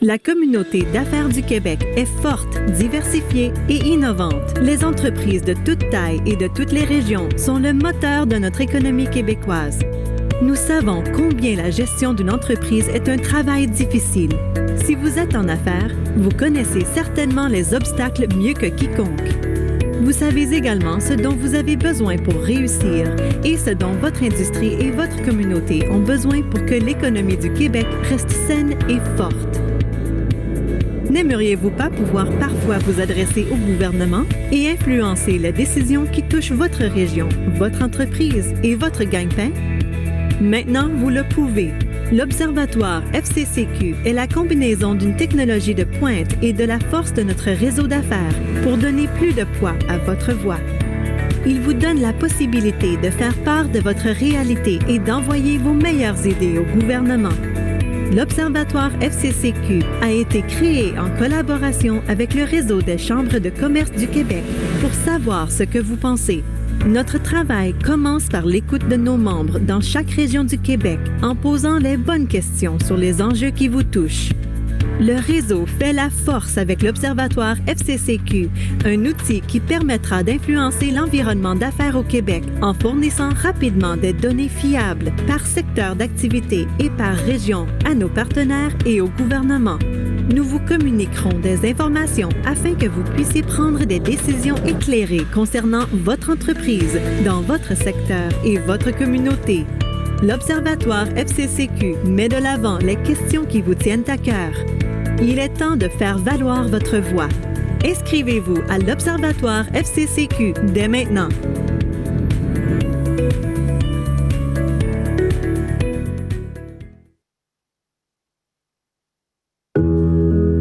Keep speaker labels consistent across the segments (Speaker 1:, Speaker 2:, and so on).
Speaker 1: La communauté d'affaires du Québec est forte, diversifiée et innovante. Les entreprises de toute taille et de toutes les régions sont le moteur de notre économie québécoise. Nous savons combien la gestion d'une entreprise est un travail difficile. Si vous êtes en affaires, vous connaissez certainement les obstacles mieux que quiconque. Vous savez également ce dont vous avez besoin pour réussir et ce dont votre industrie et votre communauté ont besoin pour que l'économie du Québec reste saine et forte. N'aimeriez-vous pas pouvoir parfois vous adresser au gouvernement et influencer les décisions qui touchent votre région, votre entreprise et votre gagne-pain? Maintenant, vous le pouvez. L'Observatoire FCCQ est la combinaison d'une technologie de pointe et de la force de notre réseau d'affaires pour donner plus de poids à votre voix. Il vous donne la possibilité de faire part de votre réalité et d'envoyer vos meilleures idées au gouvernement. L'Observatoire FCCQ a été créé en collaboration avec le Réseau des chambres de commerce du Québec pour savoir ce que vous pensez. Notre travail commence par l'écoute de nos membres dans chaque région du Québec en posant les bonnes questions sur les enjeux qui vous touchent. Le réseau fait la force avec l'Observatoire FCCQ, un outil qui permettra d'influencer l'environnement d'affaires au Québec en fournissant rapidement des données fiables par secteur d'activité et par région à nos partenaires et au gouvernement. Nous vous communiquerons des informations afin que vous puissiez prendre des décisions éclairées concernant votre entreprise, dans votre secteur et votre communauté. L'Observatoire FCCQ met de l'avant les questions qui vous tiennent à cœur. Il est temps de faire valoir votre voix. Inscrivez-vous à l'Observatoire FCCQ dès maintenant.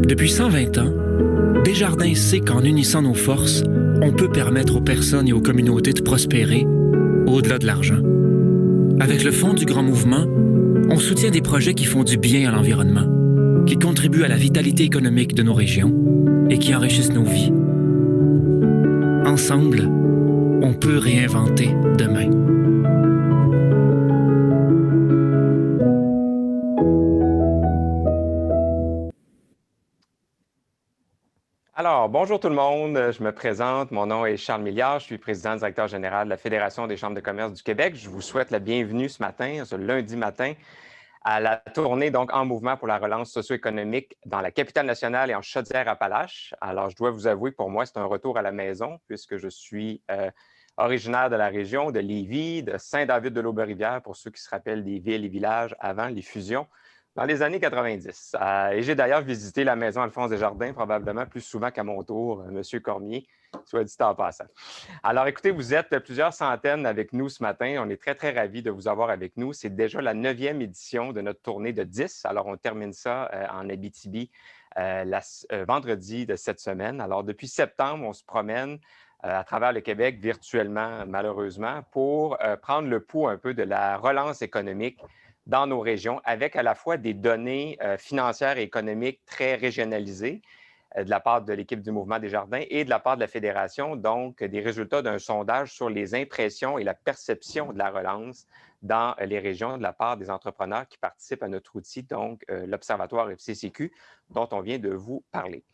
Speaker 2: Depuis 120 ans, Desjardins sait qu'en unissant nos forces, on peut permettre aux personnes et aux communautés de prospérer au-delà de l'argent. Avec le Fonds du Grand Mouvement, on soutient des projets qui font du bien à l'environnement, qui contribuent à la vitalité économique de nos régions et qui enrichissent nos vies. Ensemble, on peut réinventer demain.
Speaker 3: Alors, bonjour tout le monde, je me présente, mon nom est Charles Milliard, je suis président directeur général de la Fédération des chambres de commerce du Québec. Je vous souhaite la bienvenue ce matin, ce lundi matin, à la tournée donc en mouvement pour la relance socio-économique dans la capitale nationale et en Chaudière-Appalaches. Alors, je dois vous avouer, pour moi, c'est un retour à la maison puisque je suis originaire de la région de Lévis, de Saint-David-de-l'Aube-Rivière, pour ceux qui se rappellent des villes et villages avant les fusions, dans les années 90. Et j'ai d'ailleurs visité la maison Alphonse Desjardins, probablement plus souvent qu'à mon tour, M. Cormier, soit dit en passant. Alors, écoutez, vous êtes plusieurs centaines avec nous ce matin. On est très, très ravis de vous avoir avec nous. C'est déjà la 9e édition de notre tournée de 10. Alors, on termine ça en Abitibi vendredi de cette semaine. Alors, depuis septembre, on se promène à travers le Québec virtuellement, malheureusement, pour prendre le pouls un peu de la relance économique dans nos régions, avec à la fois des données financières et économiques très régionalisées de la part de l'équipe du Mouvement Desjardins et de la part de la Fédération, donc des résultats d'un sondage sur les impressions et la perception de la relance dans les régions de la part des entrepreneurs qui participent à notre outil, donc l'Observatoire FCCQ, dont on vient de vous parler.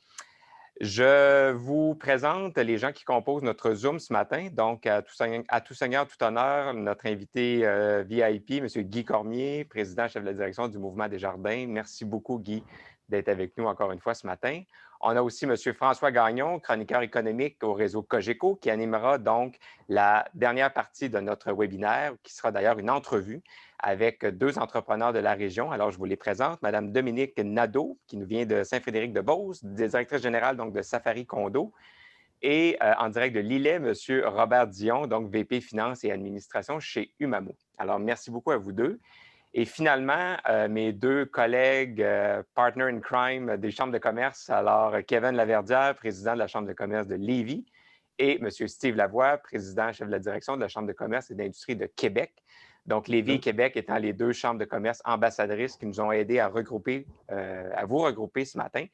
Speaker 3: Je vous présente les gens qui composent notre Zoom ce matin. Donc, à tout seigneur, tout honneur, notre invité VIP, M. Guy Cormier, président, chef de la direction du Mouvement Desjardins. Merci beaucoup, Guy, d'être avec nous encore une fois ce matin. On a aussi M. François Gagnon, chroniqueur économique au réseau Cogeco, qui animera donc la dernière partie de notre webinaire, qui sera d'ailleurs une entrevue avec deux entrepreneurs de la région. Alors, je vous les présente. Madame Dominique Nadeau, qui nous vient de Saint-Frédéric-de-Beauce, directrice générale donc, de Safari Condo. Et en direct de Lillet, M. Robert Dion, donc VP Finances et Administration chez Umamo. Alors, merci beaucoup à vous deux. Et finalement, mes deux collègues, partner in crime des chambres de commerce, alors Kevin Laverdière, président de la Chambre de commerce de Lévis, et M. Steve Lavoie, président, chef de la direction de la Chambre de commerce et d'industrie de Québec. Donc, Lévis et Québec étant les deux chambres de commerce ambassadrices qui nous ont aidés à vous regrouper ce matin.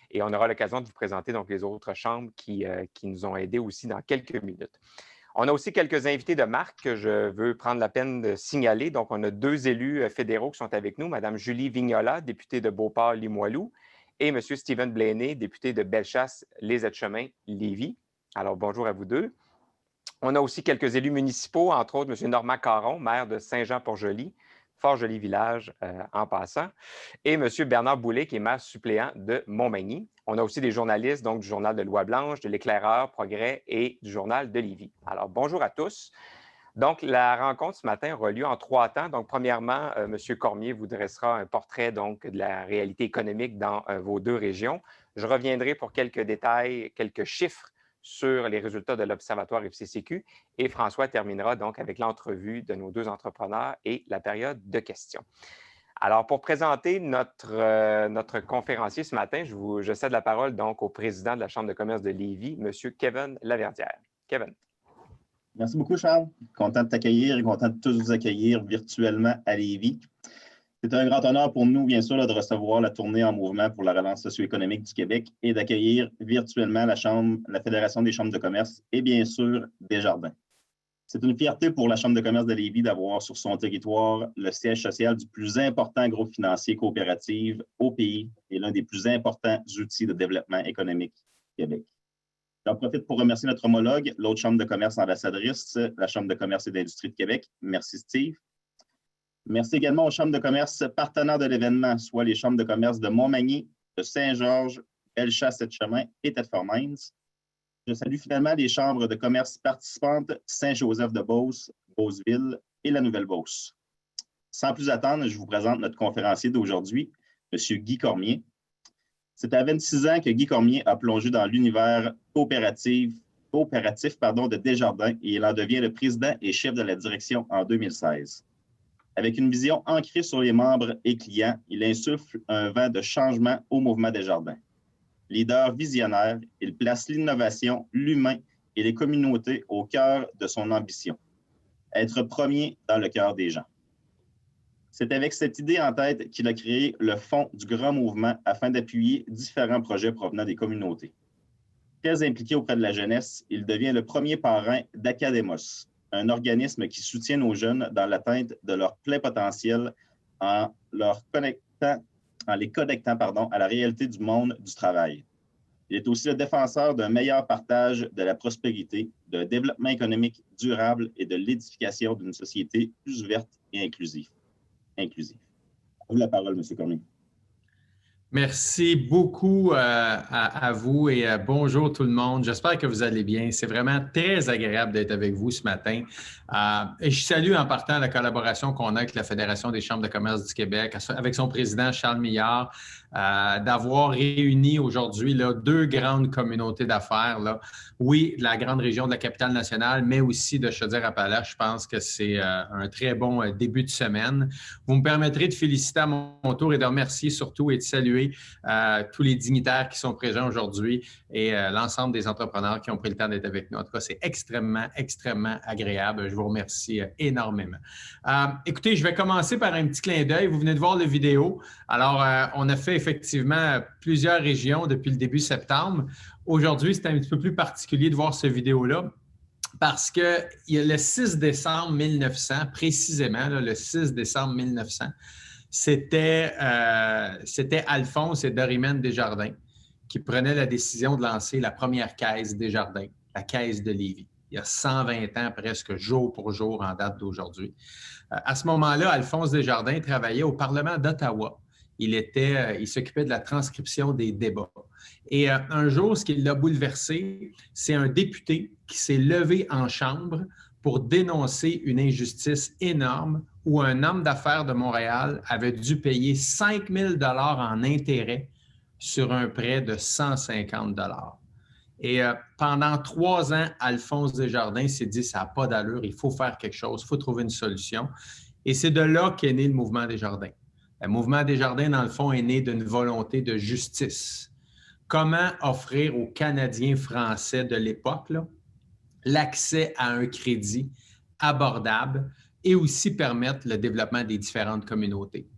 Speaker 3: Et on aura l'occasion de vous présenter donc, les autres chambres qui nous ont aidés aussi dans quelques minutes. On a aussi quelques invités de marque que je veux prendre la peine de signaler. Donc, on a deux élus fédéraux qui sont avec nous, Mme Julie Vignola, députée de Beauport-Limoilou, et M. Stephen Blaney, député de Bellechasse, les Aides-Chemins, Lévis. Alors, bonjour à vous deux. On a aussi quelques élus municipaux, entre autres M. Normand Caron, maire de Saint-Jean-Port-Joli, fort joli village en passant, et M. Bernard Boulay, qui est maire suppléant de Montmagny. On a aussi des journalistes, donc du Journal de Loi-Blanche, de l'Éclaireur, Progrès et du Journal de Lévis. Alors, bonjour à tous. Donc, la rencontre ce matin aura lieu en 3 temps. Donc, premièrement, M. Cormier vous dressera un portrait donc, de la réalité économique dans vos 2 régions. Je reviendrai pour quelques détails, quelques chiffres sur les résultats de l'Observatoire FCCQ et François terminera donc avec l'entrevue de nos 2 entrepreneurs et la période de questions. Alors, pour présenter notre conférencier ce matin, je cède la parole donc au président de la Chambre de commerce de Lévis, M. Kevin Laverdière. Kevin.
Speaker 4: Merci beaucoup, Charles. Content de t'accueillir et content de tous vous accueillir virtuellement à Lévis. C'est un grand honneur pour nous, bien sûr, de recevoir la tournée en mouvement pour la relance socio-économique du Québec et d'accueillir virtuellement la Fédération des chambres de commerce et bien sûr Desjardins. C'est une fierté pour la Chambre de commerce de Lévis d'avoir sur son territoire le siège social du plus important groupe financier coopératif au pays et l'un des plus importants outils de développement économique du Québec. J'en profite pour remercier notre homologue, l'autre Chambre de commerce ambassadrice, la Chambre de commerce et d'industrie de Québec. Merci, Steve. Merci également aux chambres de commerce partenaires de l'événement, soit les chambres de commerce de Montmagny, de Saint-Georges, Bellechasse, Aides-Chemins et Thetford-Mines. Je salue finalement les chambres de commerce participantes Saint-Joseph-de-Beauce, Beauceville et la Nouvelle-Beauce. Sans plus attendre, je vous présente notre conférencier d'aujourd'hui, M. Guy Cormier. C'est à 26 ans que Guy Cormier a plongé dans l'univers coopératif de Desjardins et il en devient le président et chef de la direction en 2016. Avec une vision ancrée sur les membres et clients, il insuffle un vent de changement au mouvement Desjardins. Leader visionnaire, il place l'innovation, l'humain et les communautés au cœur de son ambition. Être premier dans le cœur des gens. C'est avec cette idée en tête qu'il a créé le Fonds du Grand Mouvement afin d'appuyer différents projets provenant des communautés. Très impliqué auprès de la jeunesse, il devient le premier parrain d'Academos, un organisme qui soutient nos jeunes dans l'atteinte de leur plein potentiel en les connectant à la réalité du monde du travail. Il est aussi le défenseur d'un meilleur partage de la prospérité, d'un développement économique durable et de l'édification d'une société plus ouverte et inclusive. À vous la parole, M. Cormier.
Speaker 5: Merci beaucoup à vous et bonjour tout le monde. J'espère que vous allez bien. C'est vraiment très agréable d'être avec vous ce matin. Et je salue en partant la collaboration qu'on a avec la Fédération des chambres de commerce du Québec, avec son président Charles Millard, d'avoir réuni aujourd'hui 2 grandes communautés d'affaires. Oui, de la grande région de la capitale nationale, mais aussi de Chaudière-Appalaches. Je pense que c'est un très bon début de semaine. Vous me permettrez de féliciter à mon tour et de remercier surtout et de saluer tous les dignitaires qui sont présents aujourd'hui et l'ensemble des entrepreneurs qui ont pris le temps d'être avec nous. En tout cas, c'est extrêmement, extrêmement agréable. Je vous remercie énormément. Écoutez, je vais commencer par un petit clin d'œil. Vous venez de voir la vidéo. Alors, on a fait effectivement plusieurs régions depuis le début septembre. Aujourd'hui, c'est un petit peu plus particulier de voir cette vidéo-là parce que le 6 décembre 1900, précisément, le 6 décembre 1900, c'était Alphonse et Dorimène Desjardins qui prenaient la décision de lancer la première caisse Desjardins, la caisse de Lévis. Il y a 120 ans, presque jour pour jour en date d'aujourd'hui. À ce moment-là, Alphonse Desjardins travaillait au Parlement d'Ottawa. Il s'occupait de la transcription des débats. Et un jour, ce qui l'a bouleversé, c'est un député qui s'est levé en chambre pour dénoncer une injustice énorme où un homme d'affaires de Montréal avait dû payer 5 000 $ en intérêts sur un prêt de 150 $. Et pendant 3 ans, Alphonse Desjardins s'est dit « ça n'a pas d'allure, il faut faire quelque chose, il faut trouver une solution ». Et c'est de là qu'est né le mouvement Desjardins. Le mouvement Desjardins, dans le fond, est né d'une volonté de justice. Comment offrir aux Canadiens français de l'époque l'accès à un crédit abordable et aussi permettre le développement des différentes communautés.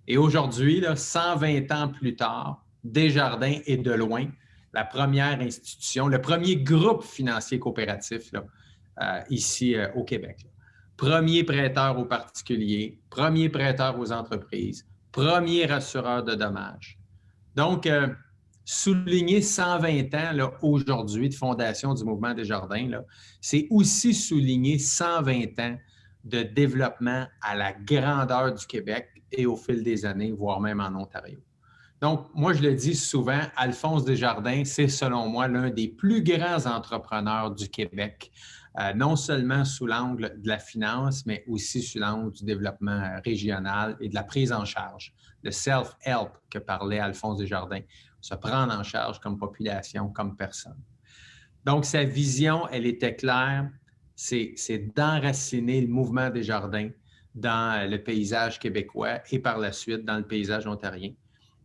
Speaker 5: Et aujourd'hui, 120 ans plus tard, Desjardins est de loin la première institution, le premier groupe financier coopératif ici au Québec. Premier prêteur aux particuliers, premier prêteur aux entreprises, premier assureur de dommages. Donc, souligner 120 ans là, aujourd'hui de fondation du Mouvement Desjardins, là, c'est aussi souligner 120 ans de développement à la grandeur du Québec et au fil des années, voire même en Ontario. Donc, moi, je le dis souvent, Alphonse Desjardins, c'est selon moi l'un des plus grands entrepreneurs du Québec, non seulement sous l'angle de la finance, mais aussi sous l'angle du développement régional et de la prise en charge, le self-help que parlait Alphonse Desjardins, se prendre en charge comme population, comme personne. Donc, sa vision, elle était claire, c'est d'enraciner le mouvement Desjardins dans le paysage québécois et par la suite dans le paysage ontarien.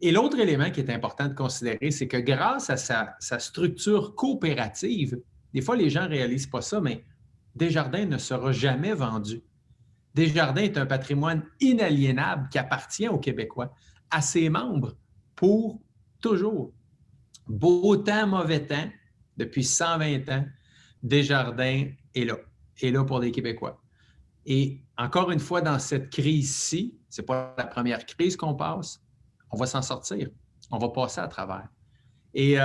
Speaker 5: Et l'autre élément qui est important de considérer, c'est que grâce à sa structure coopérative, des fois les gens ne réalisent pas ça, mais Desjardins ne sera jamais vendu. Desjardins est un patrimoine inaliénable qui appartient aux Québécois, à ses membres, pour toujours. Beau temps, mauvais temps, depuis 120 ans, Desjardins est là pour les Québécois. Et encore une fois, dans cette crise-ci, ce n'est pas la première crise qu'on passe, on va s'en sortir, on va passer à travers. Et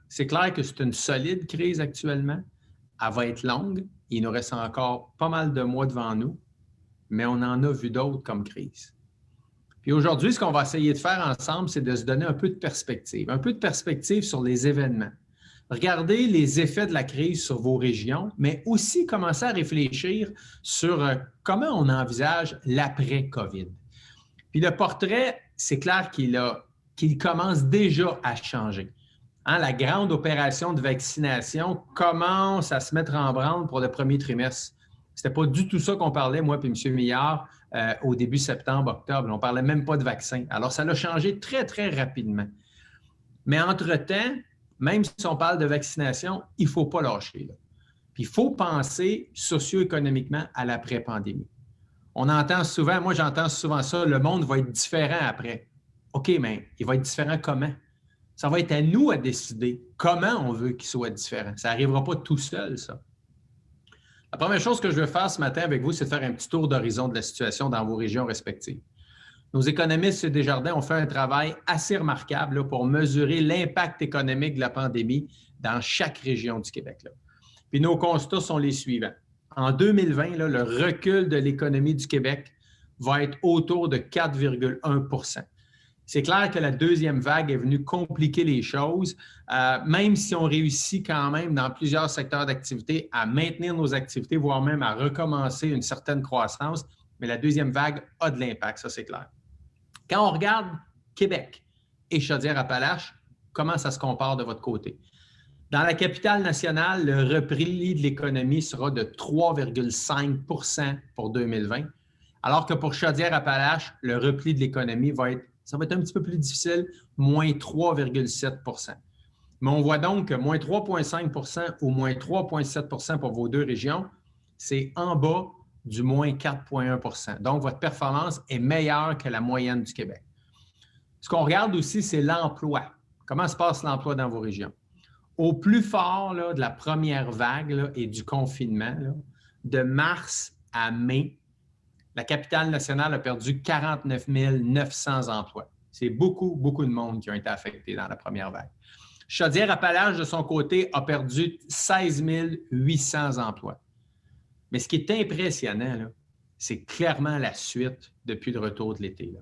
Speaker 5: c'est clair que c'est une solide crise actuellement, elle va être longue, il nous reste encore pas mal de mois devant nous, mais on en a vu d'autres comme crise. Puis aujourd'hui, ce qu'on va essayer de faire ensemble, c'est de se donner un peu de perspective sur les événements. Regardez les effets de la crise sur vos régions, mais aussi commencer à réfléchir sur comment on envisage l'après-COVID. Puis le portrait, c'est clair qu'il commence déjà à changer. Hein, la grande opération de vaccination commence à se mettre en branle pour le premier trimestre. Ce n'était pas du tout ça qu'on parlait, moi et M. Millard, au début septembre, octobre. On ne parlait même pas de vaccin. Alors, ça a changé très, très rapidement. Mais entre-temps, même si on parle de vaccination, il ne faut pas lâcher, là. Puis, il faut penser socio-économiquement à l'après-pandémie. On entend souvent, moi j'entends souvent ça, le monde va être différent après. OK, mais il va être différent comment? Ça va être à nous à décider comment on veut qu'il soit différent. Ça n'arrivera pas tout seul, ça. La première chose que je veux faire ce matin avec vous, c'est de faire un petit tour d'horizon de la situation dans vos régions respectives. Nos économistes chez Desjardins ont fait un travail assez remarquable là, pour mesurer l'impact économique de la pandémie dans chaque région du Québec, là. Puis nos constats sont les suivants. En 2020, là, le recul de l'économie du Québec va être autour de 4,1 %. C'est clair que la deuxième vague est venue compliquer les choses, même si on réussit quand même dans plusieurs secteurs d'activité à maintenir nos activités, voire même à recommencer une certaine croissance, mais la deuxième vague a de l'impact, ça c'est clair. Quand on regarde Québec et Chaudière-Appalaches, comment ça se compare de votre côté? Dans la capitale nationale, le repli de l'économie sera de 3,5 % pour 2020, alors que pour Chaudière-Appalaches, le repli de l'économie ça va être un petit peu plus difficile, moins 3,7 %. Mais on voit donc que moins 3,5 % ou moins 3,7 % pour vos deux régions, c'est en bas du moins 4,1 %. Donc, votre performance est meilleure que la moyenne du Québec. Ce qu'on regarde aussi, c'est l'emploi. Comment se passe l'emploi dans vos régions? Au plus fort là, de la première vague là, et du confinement, là, de mars à mai, la capitale nationale a perdu 49 900 emplois. C'est beaucoup, beaucoup de monde qui ont été affectés dans la première vague. Chaudière-Appalaches, de son côté, a perdu 16 800 emplois. Mais ce qui est impressionnant, là, c'est clairement la suite depuis le retour de l'été, là.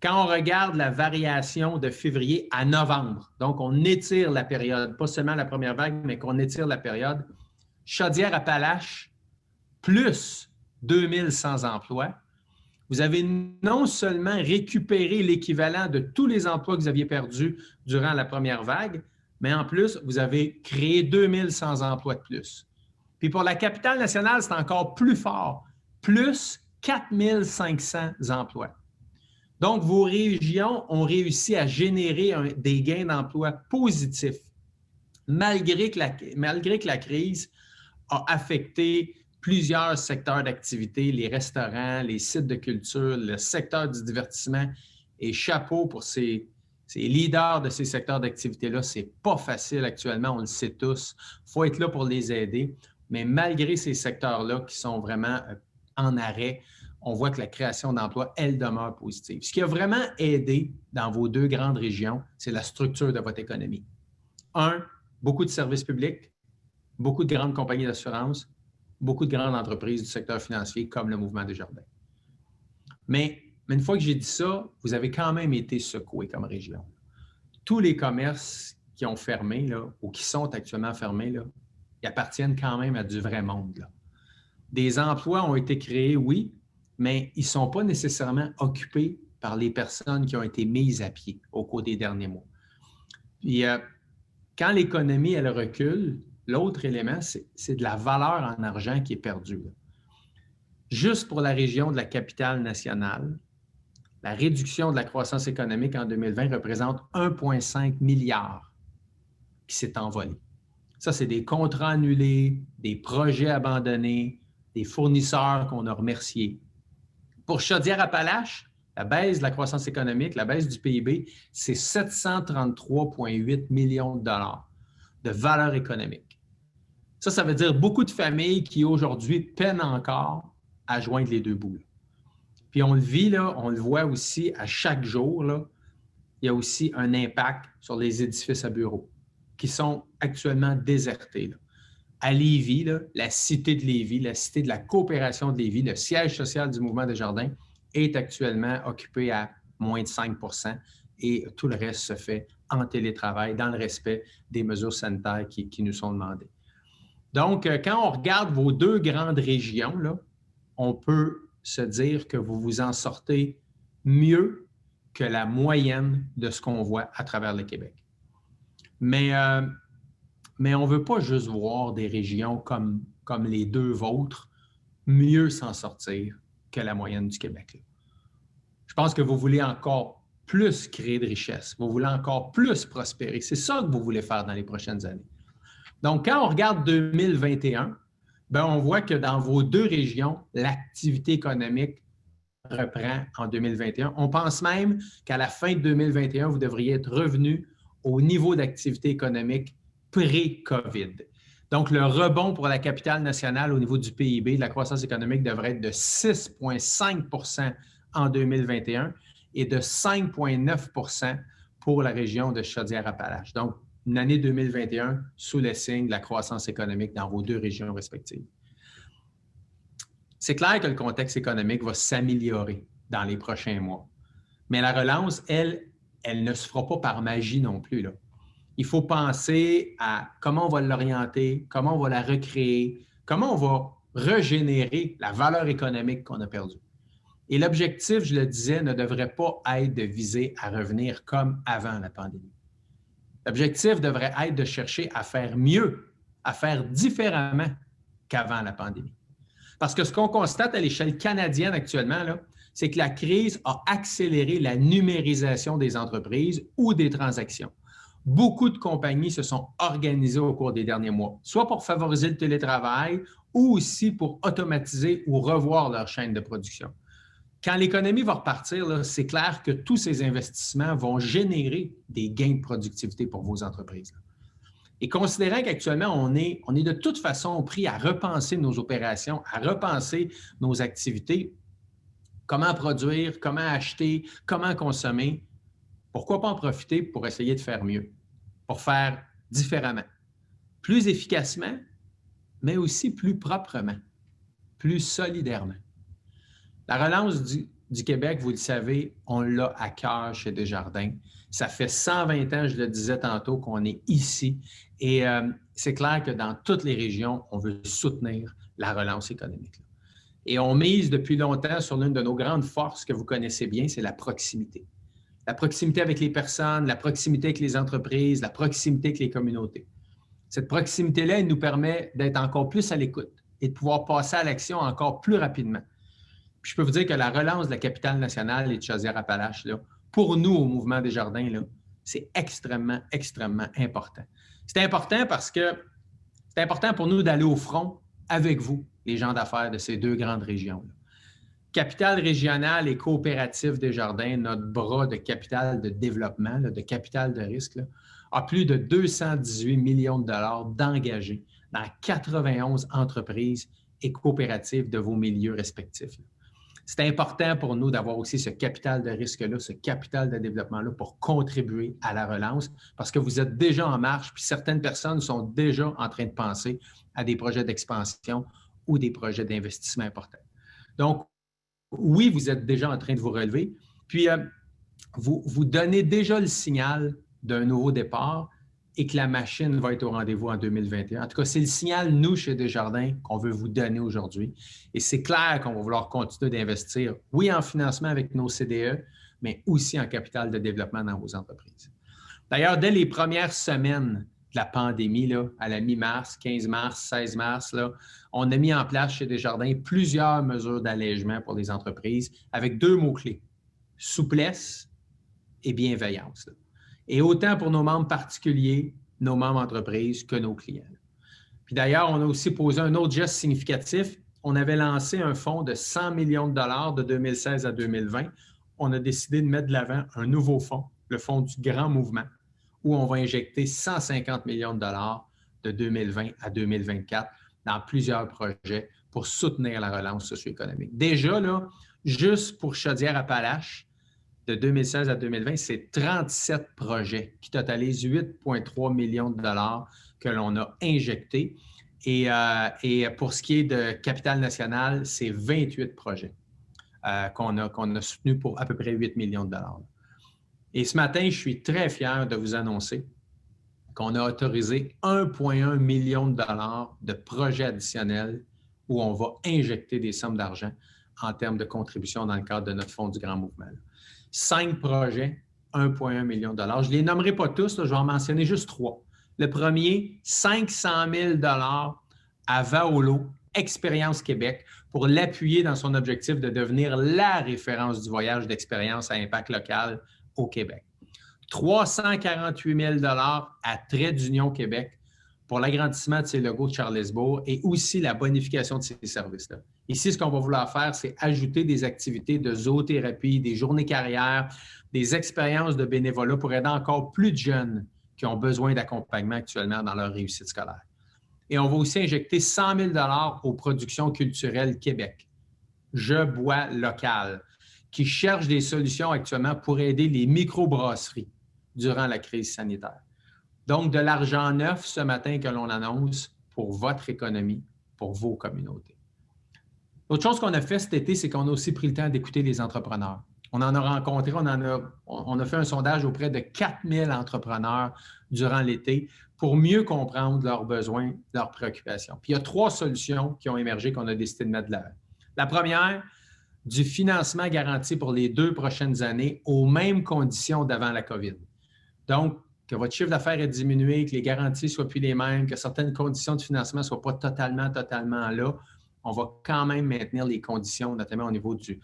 Speaker 5: Quand on regarde la variation de février à novembre, donc on étire la période, pas seulement la première vague, mais qu'on étire la période, Chaudière-Appalaches, plus 2100 emplois, vous avez non seulement récupéré l'équivalent de tous les emplois que vous aviez perdus durant la première vague, mais en plus, vous avez créé 2100 emplois de plus. Puis pour la capitale nationale, c'est encore plus fort, plus 4500 emplois. Donc, vos régions ont réussi à générer des gains d'emploi positifs, malgré que la crise a affecté plusieurs secteurs d'activité, les restaurants, les sites de culture, le secteur du divertissement. Et chapeau pour ces leaders de ces secteurs d'activité-là. Ce n'est pas facile actuellement, on le sait tous. Il faut être là pour les aider. Mais malgré ces secteurs-là qui sont vraiment en arrêt, on voit que la création d'emplois, elle demeure positive. Ce qui a vraiment aidé dans vos deux grandes régions, c'est la structure de votre économie. Beaucoup de services publics, beaucoup de grandes compagnies d'assurance, beaucoup de grandes entreprises du secteur financier comme le Mouvement Desjardins. Mais une fois que j'ai dit ça, vous avez quand même été secoués comme région. Tous les commerces qui ont fermé là, ou qui sont actuellement fermés, là, ils appartiennent quand même à du vrai monde. Là. Des emplois ont été créés, oui, mais ils ne sont pas nécessairement occupés par les personnes qui ont été mises à pied au cours des derniers mois. Puis, quand l'économie, elle recule, l'autre élément, c'est de la valeur en argent qui est perdue. Là. Juste pour la région de la capitale nationale, la réduction de la croissance économique en 2020 représente 1,5 milliard qui s'est envolé. Ça, c'est des contrats annulés, des projets abandonnés, des fournisseurs qu'on a remerciés. Pour Chaudière-Appalaches, la baisse de la croissance économique, la baisse du PIB, c'est 733,8 millions de dollars de valeur économique. Ça veut dire beaucoup de familles qui aujourd'hui peinent encore à joindre les deux bouts. Puis on le vit, là, on le voit aussi à chaque jour, là, il y a aussi un impact sur les édifices à bureaux qui sont actuellement désertés. Là. À Lévis, là, la cité de Lévis, la cité de la coopération de Lévis, le siège social du Mouvement Desjardins est actuellement occupé à moins de 5 % et tout le reste se fait en télétravail dans le respect des mesures sanitaires qui nous sont demandées. Donc, quand on regarde vos deux grandes régions, là, on peut se dire que vous vous en sortez mieux que la moyenne de ce qu'on voit à travers le Québec. Mais on ne veut pas juste voir des régions comme les deux vôtres mieux s'en sortir que la moyenne du Québec. Là. Je pense que vous voulez encore plus créer de richesse, vous voulez encore plus prospérer. C'est ça que vous voulez faire dans les prochaines années. Donc, quand on regarde 2021, bien, on voit que dans vos deux régions, l'activité économique reprend en 2021. On pense même qu'à la fin de 2021, vous devriez être revenu au niveau d'activité économique pré-COVID. Donc, le rebond pour la capitale nationale au niveau du PIB, de la croissance économique, devrait être de 6,5 % en 2021 et de 5,9 % pour la région de Chaudière-Appalaches. Donc, une année 2021 sous le signe de la croissance économique dans vos deux régions respectives. C'est clair que le contexte économique va s'améliorer dans les prochains mois. Mais la relance, elle ne se fera pas par magie non plus, là. Il faut penser à comment on va l'orienter, comment on va la recréer, comment on va régénérer la valeur économique qu'on a perdue. Et l'objectif, je le disais, ne devrait pas être de viser à revenir comme avant la pandémie. L'objectif devrait être de chercher à faire mieux, à faire différemment qu'avant la pandémie. Parce que ce qu'on constate à l'échelle canadienne actuellement, là, c'est que la crise a accéléré la numérisation des entreprises ou des transactions. Beaucoup de compagnies se sont organisées au cours des derniers mois, soit pour favoriser le télétravail ou aussi pour automatiser ou revoir leur chaîne de production. Quand l'économie va repartir, c'est clair que tous ces investissements vont générer des gains de productivité pour vos entreprises. Et considérant qu'actuellement, on est de toute façon pris à repenser nos opérations, à repenser nos activités, comment produire, comment acheter, comment consommer, pourquoi pas en profiter pour essayer de faire mieux, pour faire différemment, plus efficacement, mais aussi plus proprement, plus solidairement. La relance du Québec, vous le savez, on l'a à cœur chez Desjardins. Ça fait 120 ans, je le disais tantôt, qu'on est ici. Et c'est clair que dans toutes les régions, on veut soutenir la relance économique. Et on mise depuis longtemps sur l'une de nos grandes forces que vous connaissez bien, c'est la proximité. La proximité avec les personnes, la proximité avec les entreprises, la proximité avec les communautés. Cette proximité-là, elle nous permet d'être encore plus à l'écoute et de pouvoir passer à l'action encore plus rapidement. Puis je peux vous dire que la relance de la capitale nationale et de Chaudière-Appalaches, là, pour nous, au Mouvement Desjardins, là, c'est extrêmement, extrêmement important. C'est important parce que c'est important pour nous d'aller au front avec vous, les gens d'affaires de ces deux grandes régions. Là. Capital régional et coopératif Desjardins, notre bras de capital de développement, là, de capital de risque, là, a plus de 218 millions de dollars d'engagés dans 91 entreprises et coopératives de vos milieux respectifs. Là. C'est important pour nous d'avoir aussi ce capital de risque-là, ce capital de développement-là pour contribuer à la relance parce que vous êtes déjà en marche, puis certaines personnes sont déjà en train de penser à des projets d'expansion ou des projets d'investissement importants. Donc, oui, vous êtes déjà en train de vous relever, puis vous donnez déjà le signal d'un nouveau départ et que la machine va être au rendez-vous en 2021. En tout cas, c'est le signal, nous, chez Desjardins, qu'on veut vous donner aujourd'hui. Et c'est clair qu'on va vouloir continuer d'investir, oui, en financement avec nos CDE, mais aussi en capital de développement dans vos entreprises. D'ailleurs, dès les premières semaines de la pandémie, là, à la mi-mars, 15 mars, 16 mars, là, on a mis en place chez Desjardins plusieurs mesures d'allègement pour les entreprises avec 2 mots-clés, souplesse et bienveillance. Là. Et autant pour nos membres particuliers, nos membres entreprises que nos clients. Puis d'ailleurs, on a aussi posé un autre geste significatif. On avait lancé un fonds de 100 millions de dollars de 2016 à 2020. On a décidé de mettre de l'avant un nouveau fonds, le fonds du Grand Mouvement, où on va injecter 150 millions de dollars de 2020 à 2024 dans plusieurs projets pour soutenir la relance socio-économique. Déjà, là, juste pour Chaudière-Appalaches, de 2016 à 2020, c'est 37 projets qui totalisent 8,3 millions de dollars que l'on a injectés. Et pour ce qui est de Capital National, c'est 28 projets qu'on a soutenus pour à peu près 8 millions de dollars. Et ce matin, je suis très fier de vous annoncer qu'on a autorisé 1,1 million de dollars de projets additionnels où on va injecter des sommes d'argent en termes de contribution dans le cadre de notre fonds du Grand Mouvement. 5 projets, 1,1 million de dollars. Je ne les nommerai pas tous, là, je vais en mentionner juste 3. Le premier, 500 000 $ à Vaolo, Expérience Québec, pour l'appuyer dans son objectif de devenir la référence du voyage d'expérience à impact local au Québec. 348 000 $ à Trait d'Union Québec pour l'agrandissement de ses logos de Charlesbourg et aussi la bonification de ces services-là. Ici, ce qu'on va vouloir faire, c'est ajouter des activités de zoothérapie, des journées carrières, des expériences de bénévolat pour aider encore plus de jeunes qui ont besoin d'accompagnement actuellement dans leur réussite scolaire. Et on va aussi injecter 100 000 $ aux productions culturelles Québec. Je bois local, qui cherchent des solutions actuellement pour aider les microbrasseries durant la crise sanitaire. Donc, de l'argent neuf ce matin que l'on annonce pour votre économie, pour vos communautés. L'autre chose qu'on a fait cet été, c'est qu'on a aussi pris le temps d'écouter les entrepreneurs. On en a rencontré, on a fait un sondage auprès de 4000 entrepreneurs durant l'été pour mieux comprendre leurs besoins, leurs préoccupations. Puis il y a 3 solutions qui ont émergé qu'on a décidé de mettre de l'avant. La première, du financement garanti pour les 2 prochaines années aux mêmes conditions d'avant la COVID. Donc, que votre chiffre d'affaires ait diminué, que les garanties ne soient plus les mêmes, que certaines conditions de financement ne soient pas totalement là, on va quand même maintenir les conditions, notamment au niveau du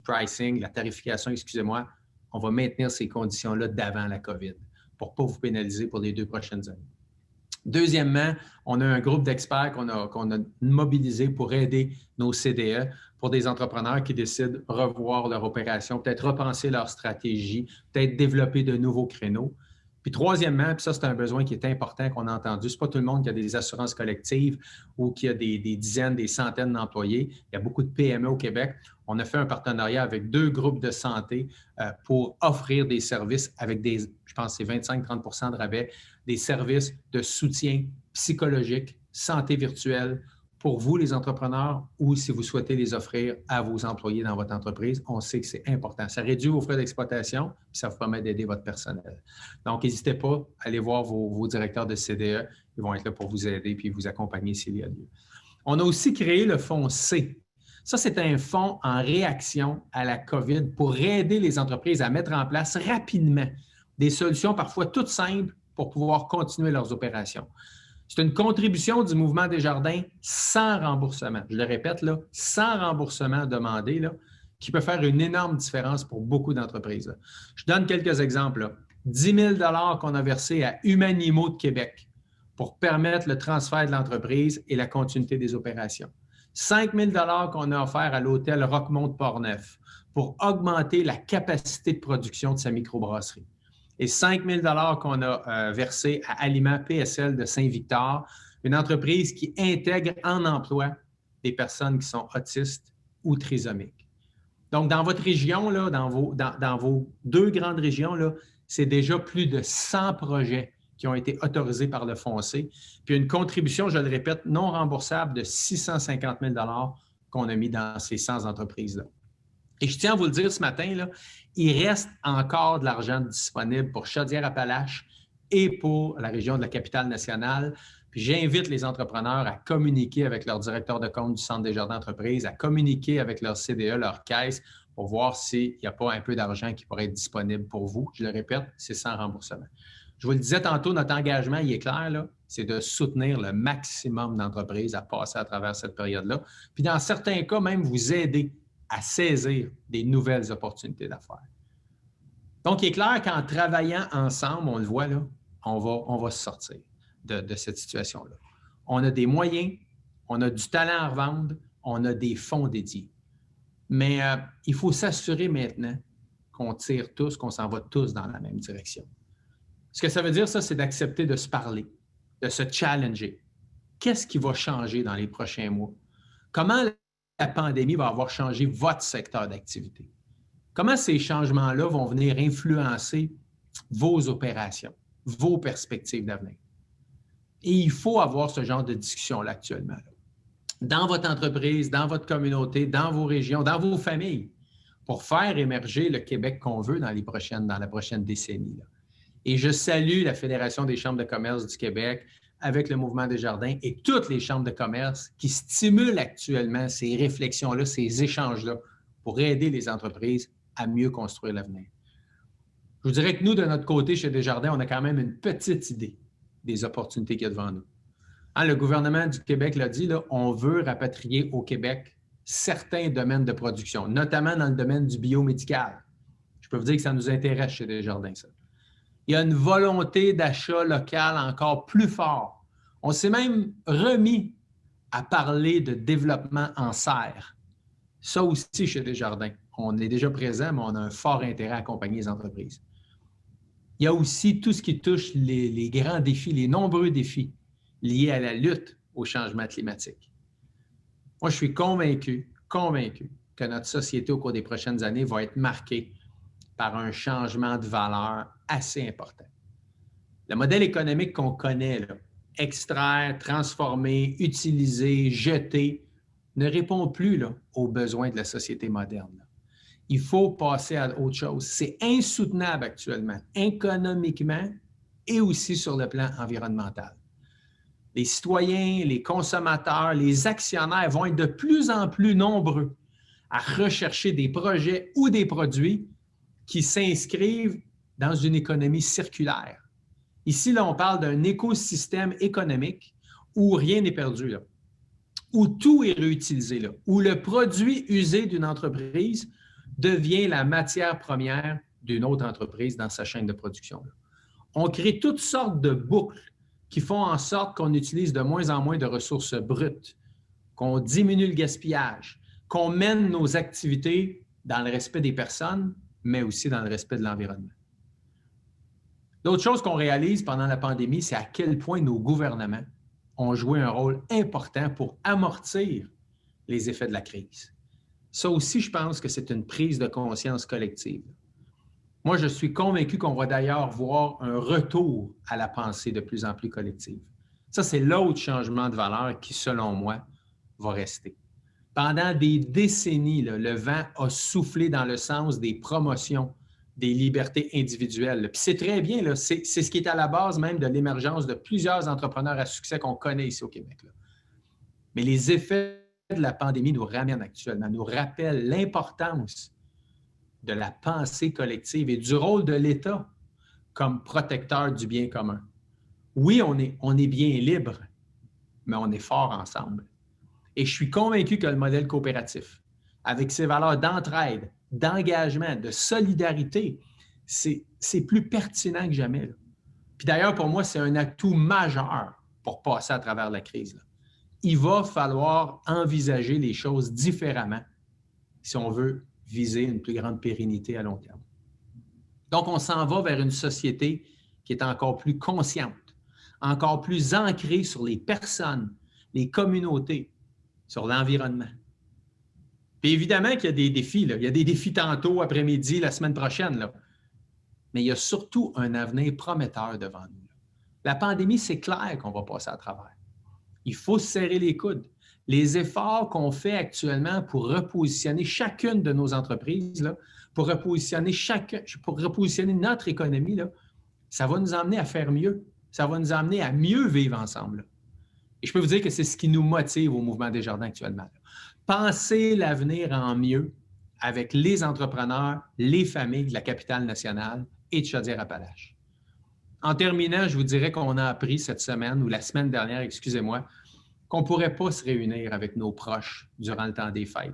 Speaker 5: pricing, la tarification, excusez-moi, on va maintenir ces conditions-là d'avant la COVID pour ne pas vous pénaliser pour les 2 prochaines années. Deuxièmement, on a un groupe d'experts qu'on a mobilisé pour aider nos CDE, pour des entrepreneurs qui décident de revoir leur opération, peut-être repenser leur stratégie, peut-être développer de nouveaux créneaux. Puis troisièmement, puis ça, c'est un besoin qui est important qu'on a entendu. Ce n'est pas tout le monde qui a des assurances collectives ou qui a des dizaines, des centaines d'employés. Il y a beaucoup de PME au Québec. On a fait un partenariat avec 2 groupes de santé pour offrir des services avec je pense que c'est 25-30 % de rabais, des services de soutien psychologique, santé virtuelle pour vous, les entrepreneurs, ou si vous souhaitez les offrir à vos employés dans votre entreprise. On sait que c'est important. Ça réduit vos frais d'exploitation puis ça vous permet d'aider votre personnel. Donc, n'hésitez pas à aller voir vos directeurs de CDE. Ils vont être là pour vous aider puis vous accompagner s'il y a lieu. On a aussi créé le fonds C. Ça, c'est un fonds en réaction à la COVID pour aider les entreprises à mettre en place rapidement des solutions parfois toutes simples pour pouvoir continuer leurs opérations. C'est une contribution du mouvement Desjardins sans remboursement. Je le répète, là, sans remboursement demandé, là, qui peut faire une énorme différence pour beaucoup d'entreprises. Là. Je donne quelques exemples. Là. 10 000 $ qu'on a versé à Humanimo de Québec pour permettre le transfert de l'entreprise et la continuité des opérations. 5 000 $ qu'on a offert à l'hôtel Roquemont de Portneuf pour augmenter la capacité de production de sa microbrasserie. Et 5 000 $ qu'on a versé à Aliments PSL de Saint-Victor, une entreprise qui intègre en emploi des personnes qui sont autistes ou trisomiques. Donc, dans votre région, là, dans vos 2 grandes régions, là, c'est déjà plus de 100 projets qui ont été autorisés par le FONCé. Puis une contribution, je le répète, non remboursable de 650 000 $ qu'on a mis dans ces 100 entreprises-là. Et je tiens à vous le dire ce matin, là, il reste encore de l'argent disponible pour Chaudière-Appalaches et pour la région de la Capitale-Nationale. Puis j'invite les entrepreneurs à communiquer avec leur directeur de compte du Centre Desjardins Entreprises, à communiquer avec leur CDE, leur caisse, pour voir s'il n'y a pas un peu d'argent qui pourrait être disponible pour vous. Je le répète, c'est sans remboursement. Je vous le disais tantôt, notre engagement, il est clair, là, c'est de soutenir le maximum d'entreprises à passer à travers cette période-là. Puis dans certains cas, même vous aider à saisir des nouvelles opportunités d'affaires. Donc, il est clair qu'en travaillant ensemble, on le voit là, on va se sortir de cette situation-là. On a des moyens, on a du talent à revendre, on a des fonds dédiés. Mais il faut s'assurer maintenant qu'on tire tous, qu'on s'en va tous dans la même direction. Ce que ça veut dire, ça, c'est d'accepter de se parler, de se challenger. Qu'est-ce qui va changer dans les prochains mois? Comment la pandémie va avoir changé votre secteur d'activité? Comment ces changements-là vont venir influencer vos opérations, vos perspectives d'avenir? Et il faut avoir ce genre de discussion-là actuellement. Dans votre entreprise, dans votre communauté, dans vos régions, dans vos familles, pour faire émerger le Québec qu'on veut dans la prochaine décennie. Là. Et je salue la Fédération des chambres de commerce du Québec avec le Mouvement Desjardins et toutes les chambres de commerce qui stimulent actuellement ces réflexions-là, ces échanges-là pour aider les entreprises à mieux construire l'avenir. Je vous dirais que nous, de notre côté, chez Desjardins, on a quand même une petite idée des opportunités qu'il y a devant nous. Hein, le gouvernement du Québec l'a dit, là, on veut rapatrier au Québec certains domaines de production, notamment dans le domaine du biomédical. Je peux vous dire que ça nous intéresse chez Desjardins, ça. Il y a une volonté d'achat local encore plus fort. On s'est même remis à parler de développement en serre. Ça aussi, chez Desjardins. On est déjà présent, mais on a un fort intérêt à accompagner les entreprises. Il y a aussi tout ce qui touche les grands défis, les nombreux défis liés à la lutte au changement climatique. Moi, je suis convaincu que notre société au cours des prochaines années va être marquée par un changement de valeur assez important. Le modèle économique qu'on connaît, là, extraire, transformer, utiliser, jeter, ne répond plus là, aux besoins de la société moderne. Là. Il faut passer à autre chose. C'est insoutenable actuellement, économiquement et aussi sur le plan environnemental. Les citoyens, les consommateurs, les actionnaires vont être de plus en plus nombreux à rechercher des projets ou des produits qui s'inscrivent dans une économie circulaire. Ici, là, on parle d'un écosystème économique où rien n'est perdu, là, où tout est réutilisé, là, où le produit usé d'une entreprise devient la matière première d'une autre entreprise dans sa chaîne de production. Là. On crée toutes sortes de boucles qui font en sorte qu'on utilise de moins en moins de ressources brutes, qu'on diminue le gaspillage, qu'on mène nos activités dans le respect des personnes, mais aussi dans le respect de l'environnement. L'autre chose qu'on réalise pendant la pandémie, c'est à quel point nos gouvernements ont joué un rôle important pour amortir les effets de la crise. Ça aussi, je pense que c'est une prise de conscience collective. Moi, je suis convaincu qu'on va d'ailleurs voir un retour à la pensée de plus en plus collective. Ça, c'est l'autre changement de valeur qui, selon moi, va rester. Pendant des décennies, là, le vent a soufflé dans le sens des promotions des libertés individuelles. Puis c'est très bien, là, c'est ce qui est à la base même de l'émergence de plusieurs entrepreneurs à succès qu'on connaît ici au Québec. Là. Mais les effets de la pandémie nous ramènent actuellement, nous rappellent l'importance de la pensée collective et du rôle de l'État comme protecteur du bien commun. Oui, on est bien libre, mais on est fort ensemble. Et je suis convaincu que le modèle coopératif, avec ses valeurs d'entraide, d'engagement, de solidarité, c'est plus pertinent que jamais. Là. Puis d'ailleurs, pour moi, c'est un atout majeur pour passer à travers la crise. Là. Il va falloir envisager les choses différemment si on veut viser une plus grande pérennité à long terme. Donc, on s'en va vers une société qui est encore plus consciente, encore plus ancrée sur les personnes, les communautés, sur l'environnement. Puis évidemment qu'il y a des défis. Là. Il y a des défis tantôt, après-midi, la semaine prochaine. Là. Mais il y a surtout un avenir prometteur devant nous. La pandémie, c'est clair qu'on va passer à travers. Il faut se serrer les coudes. Les efforts qu'on fait actuellement pour repositionner chacune de nos entreprises, là, pour repositionner notre économie, là, ça va nous emmener à faire mieux. Ça va nous emmener à mieux vivre ensemble. Là. Et je peux vous dire que c'est ce qui nous motive au Mouvement Desjardins actuellement. Là. Penser l'avenir en mieux avec les entrepreneurs, les familles de la capitale nationale et de Chaudière-Appalaches. En terminant, je vous dirais qu'on a appris cette semaine, ou la semaine dernière, excusez-moi, qu'on ne pourrait pas se réunir avec nos proches durant le temps des fêtes.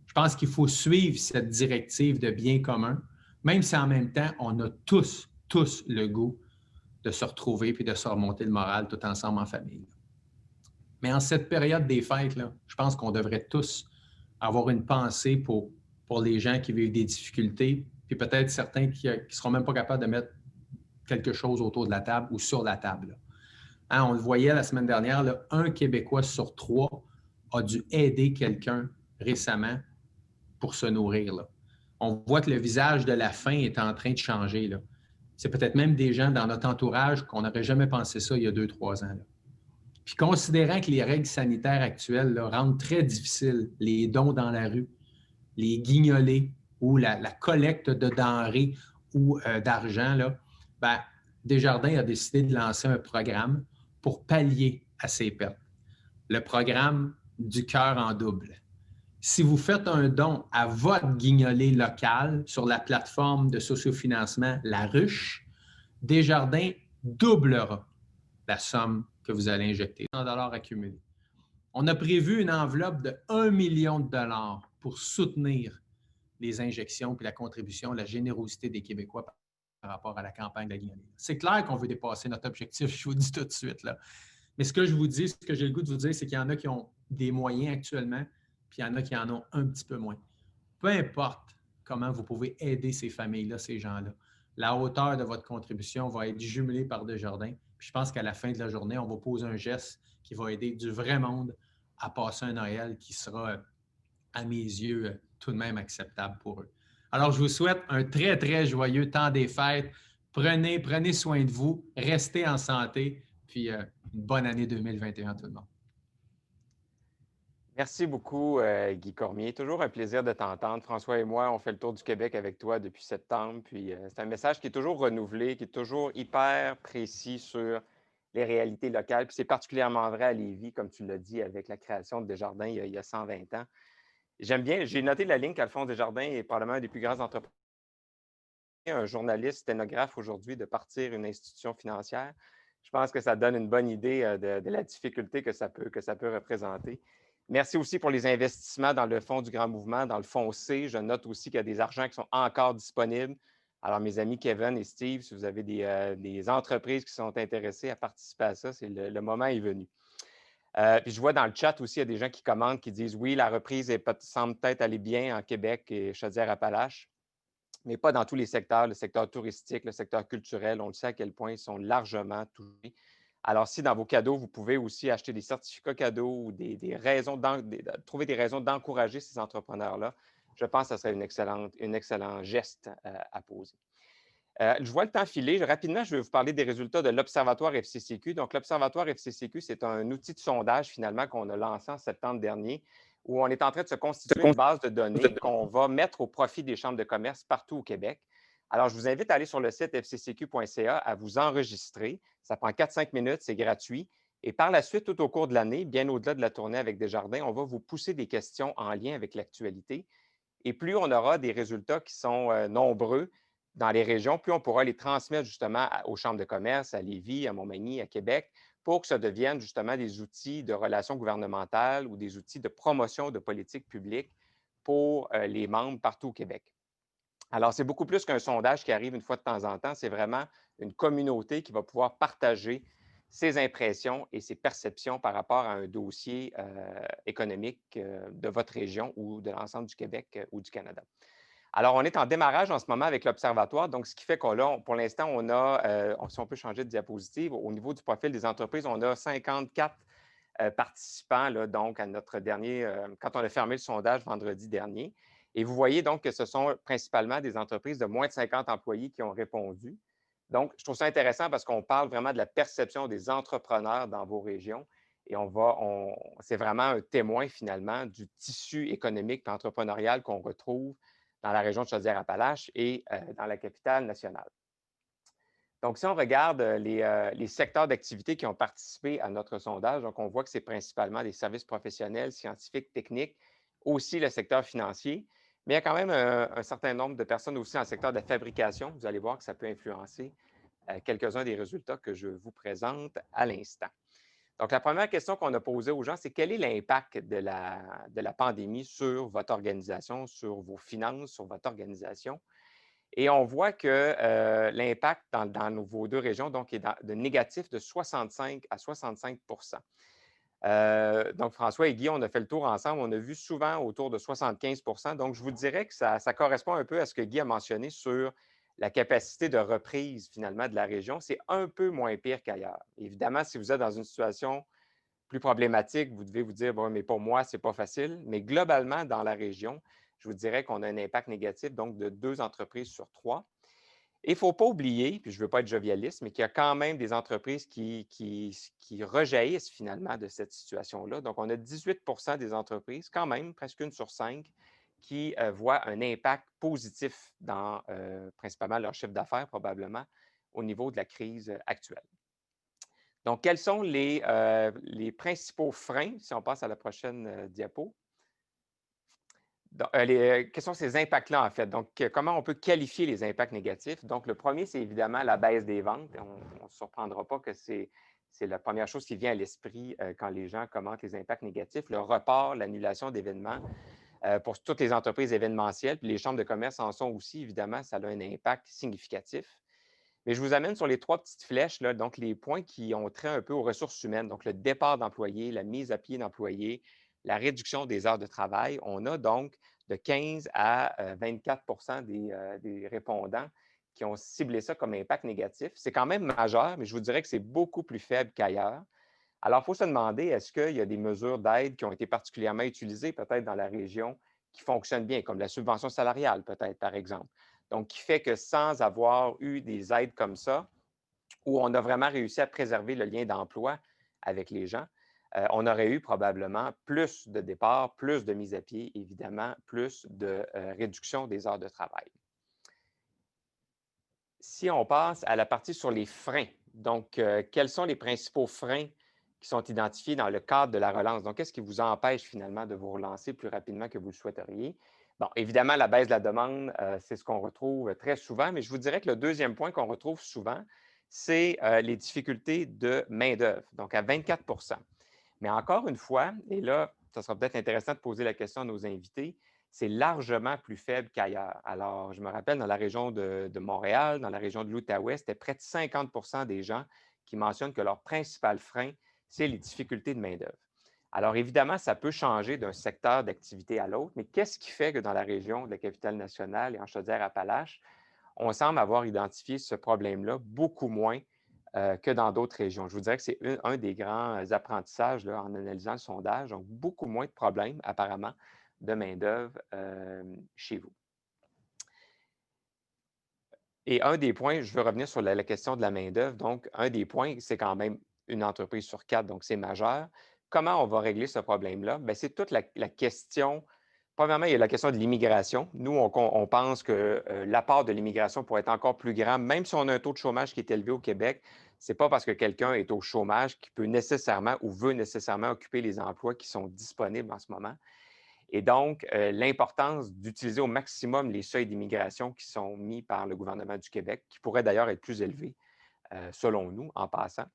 Speaker 5: Je pense qu'il faut suivre cette directive de bien commun, même si en même temps, on a tous le goût de se retrouver puis de se remonter le moral tout ensemble en famille. Mais en cette période des fêtes, là, je pense qu'on devrait tous avoir une pensée pour les gens qui vivent des difficultés, puis peut-être certains qui ne seront même pas capables de mettre quelque chose autour de la table ou sur la table. Hein, on le voyait la semaine dernière, là, 1 Québécois sur 3 a dû aider quelqu'un récemment pour se nourrir. Là. On voit que le visage de la faim est en train de changer. Là. C'est peut-être même des gens dans notre entourage qu'on n'aurait jamais pensé ça il y a 2-3 ans. Là. Puis considérant que les règles sanitaires actuelles là, rendent très difficile les dons dans la rue, les guignolés ou la collecte de denrées ou d'argent, là, ben, Desjardins a décidé de lancer un programme pour pallier à ces pertes. Le programme du cœur en double. Si vous faites un don à votre guignolé local sur la plateforme de sociofinancement La Ruche, Desjardins doublera la somme que vous allez injecter, $100 accumulés. On a prévu une enveloppe de 1 million de dollars pour soutenir les injections puis la contribution, la générosité des Québécois par rapport à la campagne de la guignolée. C'est clair qu'on veut dépasser notre objectif, je vous le dis tout de suite. Là. Mais ce que je vous dis, ce que j'ai le goût de vous dire, c'est qu'il y en a qui ont des moyens actuellement, puis il y en a qui en ont un petit peu moins. Peu importe comment vous pouvez aider ces familles-là, ces gens-là, la hauteur de votre contribution va être jumelée par Desjardins. Puis je pense qu'à la fin de la journée, on va poser un geste qui va aider du vrai monde à passer un Noël qui sera, à mes yeux, tout de même acceptable pour eux. Alors, je vous souhaite un très, très joyeux temps des fêtes. Prenez soin de vous, restez en santé, puis une bonne année 2021 à tout le monde.
Speaker 3: Merci beaucoup, Guy Cormier. Toujours un plaisir de t'entendre. François et moi, on fait le tour du Québec avec toi depuis septembre. Puis c'est un message qui est toujours renouvelé, qui est toujours hyper précis sur les réalités locales. Puis c'est particulièrement vrai à Lévis, comme tu l'as dit, avec la création de Desjardins il y a 120 ans. J'aime bien, j'ai noté la ligne qu'Alphonse Desjardins est probablement un des plus grands entrepreneurs. Un journaliste sténographe aujourd'hui de partir une institution financière. Je pense que ça donne une bonne idée de la difficulté que ça peut représenter. Merci aussi pour les investissements dans le fonds du Grand Mouvement, dans le fonds C. Je note aussi qu'il y a des argents qui sont encore disponibles. Alors, mes amis Kevin et Steve, si vous avez des entreprises qui sont intéressées à participer à ça, le moment est venu. Puis je vois dans le chat aussi, il y a des gens qui commentent, qui disent oui, la reprise semble peut-être aller bien en Québec et Chaudière-Appalaches, mais pas dans tous les secteurs. Le secteur touristique, le secteur culturel, on le sait à quel point ils sont largement touchés. Alors, si dans vos cadeaux, vous pouvez aussi acheter des certificats cadeaux ou trouver des raisons d'encourager ces entrepreneurs-là, je pense que ce serait un excellent geste à poser. Je vois le temps filer. Rapidement, je vais vous parler des résultats de l'Observatoire FCCQ. Donc, l'Observatoire FCCQ, c'est un outil de sondage, finalement, qu'on a lancé en septembre dernier, où on est en train de se constituer une base de données qu'on va mettre au profit des chambres de commerce partout au Québec. Alors, je vous invite à aller sur le site fccq.ca, à vous enregistrer. Ça prend 4-5 minutes, c'est gratuit. Et par la suite, tout au cours de l'année, bien au-delà de la tournée avec Desjardins, on va vous pousser des questions en lien avec l'actualité. Et plus on aura des résultats qui sont nombreux dans les régions, plus on pourra les transmettre justement aux chambres de commerce, à Lévis, à Montmagny, à Québec, pour que ça devienne justement des outils de relations gouvernementales ou des outils de promotion de politique publique pour les membres partout au Québec. Alors, c'est beaucoup plus qu'un sondage qui arrive une fois de temps en temps. C'est vraiment une communauté qui va pouvoir partager ses impressions et ses perceptions par rapport à un dossier économique de votre région ou de l'ensemble du Québec ou du Canada. Alors, on est en démarrage en ce moment avec l'Observatoire. Donc, ce qui fait qu'on pour l'instant, on a, si on peut changer de diapositive, au niveau du profil des entreprises, on a 54 participants là, donc, à notre dernier, quand on a fermé le sondage vendredi dernier. Et vous voyez donc que ce sont principalement des entreprises de moins de 50 employés qui ont répondu. Donc, je trouve ça intéressant parce qu'on parle vraiment de la perception des entrepreneurs dans vos régions et c'est vraiment un témoin finalement du tissu économique et entrepreneurial qu'on retrouve dans la région de Chaudière-Appalaches et dans la capitale nationale. Donc, si on regarde les secteurs d'activité qui ont participé à notre sondage, donc on voit que c'est principalement des services professionnels, scientifiques, techniques, aussi le secteur financier, mais il y a quand même un certain nombre de personnes aussi dans le secteur de la fabrication. Vous allez voir que ça peut influencer quelques-uns des résultats que je vous présente à l'instant. Donc, la première question qu'on a posée aux gens, c'est quel est l'impact de la pandémie sur votre organisation, sur vos finances, sur votre organisation? Et on voit que l'impact dans vos deux régions donc, est de négatif de 65 à 65 donc, François et Guy, on a fait le tour ensemble. On a vu souvent autour de 75 donc, je vous dirais que ça correspond un peu à ce que Guy a mentionné sur la capacité de reprise, finalement, de la région. C'est un peu moins pire qu'ailleurs. Évidemment, si vous êtes dans une situation plus problématique, vous devez vous dire, bon, mais pour moi, ce n'est pas facile. Mais globalement, dans la région, je vous dirais qu'on a un impact négatif, donc de 2 entreprises sur 3. Et il ne faut pas oublier, puis je ne veux pas être jovialiste, mais qu'il y a quand même des entreprises qui rejaillissent finalement de cette situation-là. Donc, on a 18 des entreprises, quand même, presque 1 sur 5, qui voient un impact positif dans principalement leur chiffre d'affaires, probablement, au niveau de la crise actuelle. Donc, quels sont les principaux freins, si on passe à la prochaine diapo? Donc, quels sont ces impacts-là, en fait? Donc, comment on peut qualifier les impacts négatifs? Donc, le premier, c'est évidemment la baisse des ventes. On ne se surprendra pas que c'est la première chose qui vient à l'esprit quand les gens commentent les impacts négatifs. Le report, l'annulation d'événements pour toutes les entreprises événementielles, puis les chambres de commerce en sont aussi, évidemment, ça a un impact significatif. Mais je vous amène sur les 3 petites flèches, là, donc les points qui ont trait un peu aux ressources humaines, donc le départ d'employés, la mise à pied d'employés, la réduction des heures de travail. On a donc de 15 à 24 des répondants qui ont ciblé ça comme impact négatif. C'est quand même majeur, mais je vous dirais que c'est beaucoup plus faible qu'ailleurs. Alors, il faut se demander, est-ce qu'il y a des mesures d'aide qui ont été particulièrement utilisées peut-être dans la région qui fonctionnent bien, comme la subvention salariale peut-être, par exemple. Donc, qui fait que sans avoir eu des aides comme ça, où on a vraiment réussi à préserver le lien d'emploi avec les gens, on aurait eu probablement plus de départs, plus de mise à pied, évidemment, plus de réduction des heures de travail. Si on passe à la partie sur les freins, donc quels sont les principaux freins qui sont identifiés dans le cadre de la relance? Donc, qu'est-ce qui vous empêche finalement de vous relancer plus rapidement que vous le souhaiteriez? Bon, évidemment, la baisse de la demande, c'est ce qu'on retrouve très souvent, mais je vous dirais que le deuxième point qu'on retrouve souvent, c'est les difficultés de main-d'œuvre, donc à 24 Mais encore une fois, et là, ça sera peut-être intéressant de poser la question à nos invités, c'est largement plus faible qu'ailleurs. Alors, je me rappelle, dans la région de Montréal, dans la région de l'Outaouais, c'était près de 50 des gens qui mentionnent que leur principal frein, c'est les difficultés de main-d'œuvre. Alors, évidemment, ça peut changer d'un secteur d'activité à l'autre, mais qu'est-ce qui fait que dans la région de la capitale nationale et en Chaudière-Appalaches, on semble avoir identifié ce problème-là beaucoup moins que dans d'autres régions? Je vous dirais que c'est un des grands apprentissages là, en analysant le sondage. Donc, beaucoup moins de problèmes, apparemment, de main-d'œuvre chez vous. Et un des points, je veux revenir sur la question de la main-d'œuvre. Donc, un des points, c'est quand même une entreprise sur 4, donc c'est majeur. Comment on va régler ce problème-là? Bien, c'est toute la question. Premièrement, il y a la question de l'immigration. Nous, on pense que l'apport de l'immigration pourrait être encore plus grand, même si on a un taux de chômage qui est élevé au Québec. Ce n'est pas parce que quelqu'un est au chômage qu'il peut nécessairement ou veut nécessairement occuper les emplois qui sont disponibles en ce moment. Et donc, l'importance d'utiliser au maximum les seuils d'immigration qui sont mis par le gouvernement du Québec, qui pourraient d'ailleurs être plus élevés, selon nous, en passant.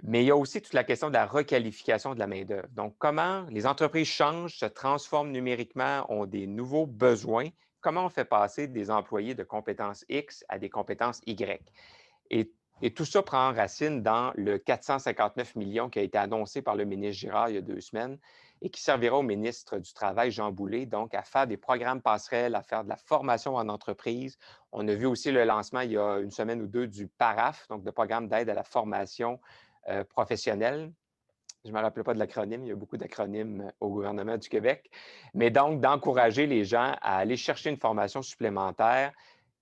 Speaker 3: Mais il y a aussi toute la question de la requalification de la main-d'œuvre. Donc, comment les entreprises changent, se transforment numériquement, ont des nouveaux besoins. Comment on fait passer des employés de compétences X à des compétences Y? Et tout ça prend racine dans le 459 millions qui a été annoncé par le ministre Girard il y a 2 semaines et qui servira au ministre du Travail, Jean Boulet, donc à faire des programmes passerelles, à faire de la formation en entreprise. On a vu aussi le lancement il y a 1 semaine ou 2 du PARAF, donc de programme d'aide à la formation professionnelle. Je ne me rappelle pas de l'acronyme, il y a beaucoup d'acronymes au gouvernement du Québec. Mais donc, d'encourager les gens à aller chercher une formation supplémentaire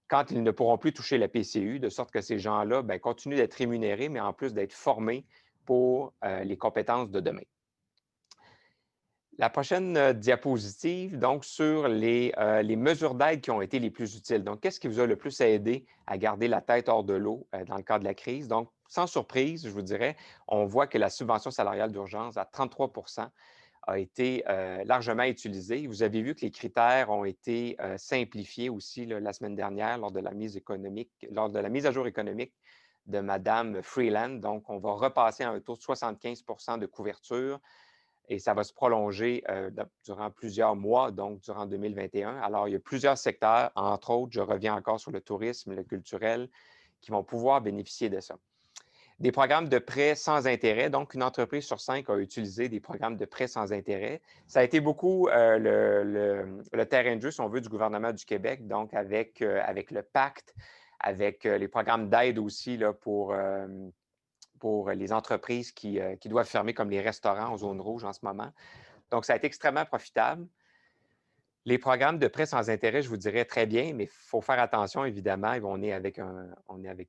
Speaker 3: quand ils ne pourront plus toucher la PCU, de sorte que ces gens-là continuent d'être rémunérés, mais en plus d'être formés pour les compétences de demain. La prochaine diapositive, donc, sur les mesures d'aide qui ont été les plus utiles. Donc, qu'est-ce qui vous a le plus aidé à garder la tête hors de l'eau dans le cadre de la crise? Donc, sans surprise, je vous dirais, on voit que la subvention salariale d'urgence à 33 a été largement utilisée. Vous avez vu que les critères ont été simplifiés aussi là, la semaine dernière lors de la mise à jour économique de Mme Freeland. Donc, on va repasser à un taux de 75 de couverture et ça va se prolonger durant plusieurs mois, donc durant 2021. Alors, il y a plusieurs secteurs, entre autres, je reviens encore sur le tourisme, le culturel, qui vont pouvoir bénéficier de ça. Des programmes de prêts sans intérêt. Donc, une entreprise sur 5 a utilisé des programmes de prêts sans intérêt. Ça a été beaucoup le terrain de jeu, si on veut, du gouvernement du Québec, donc avec le pacte, avec les programmes d'aide aussi là, pour les entreprises qui doivent fermer, comme les restaurants en zone rouge en ce moment. Donc, ça a été extrêmement profitable. Les programmes de prêts sans intérêt, je vous dirais très bien, mais il faut faire attention, évidemment. On est avec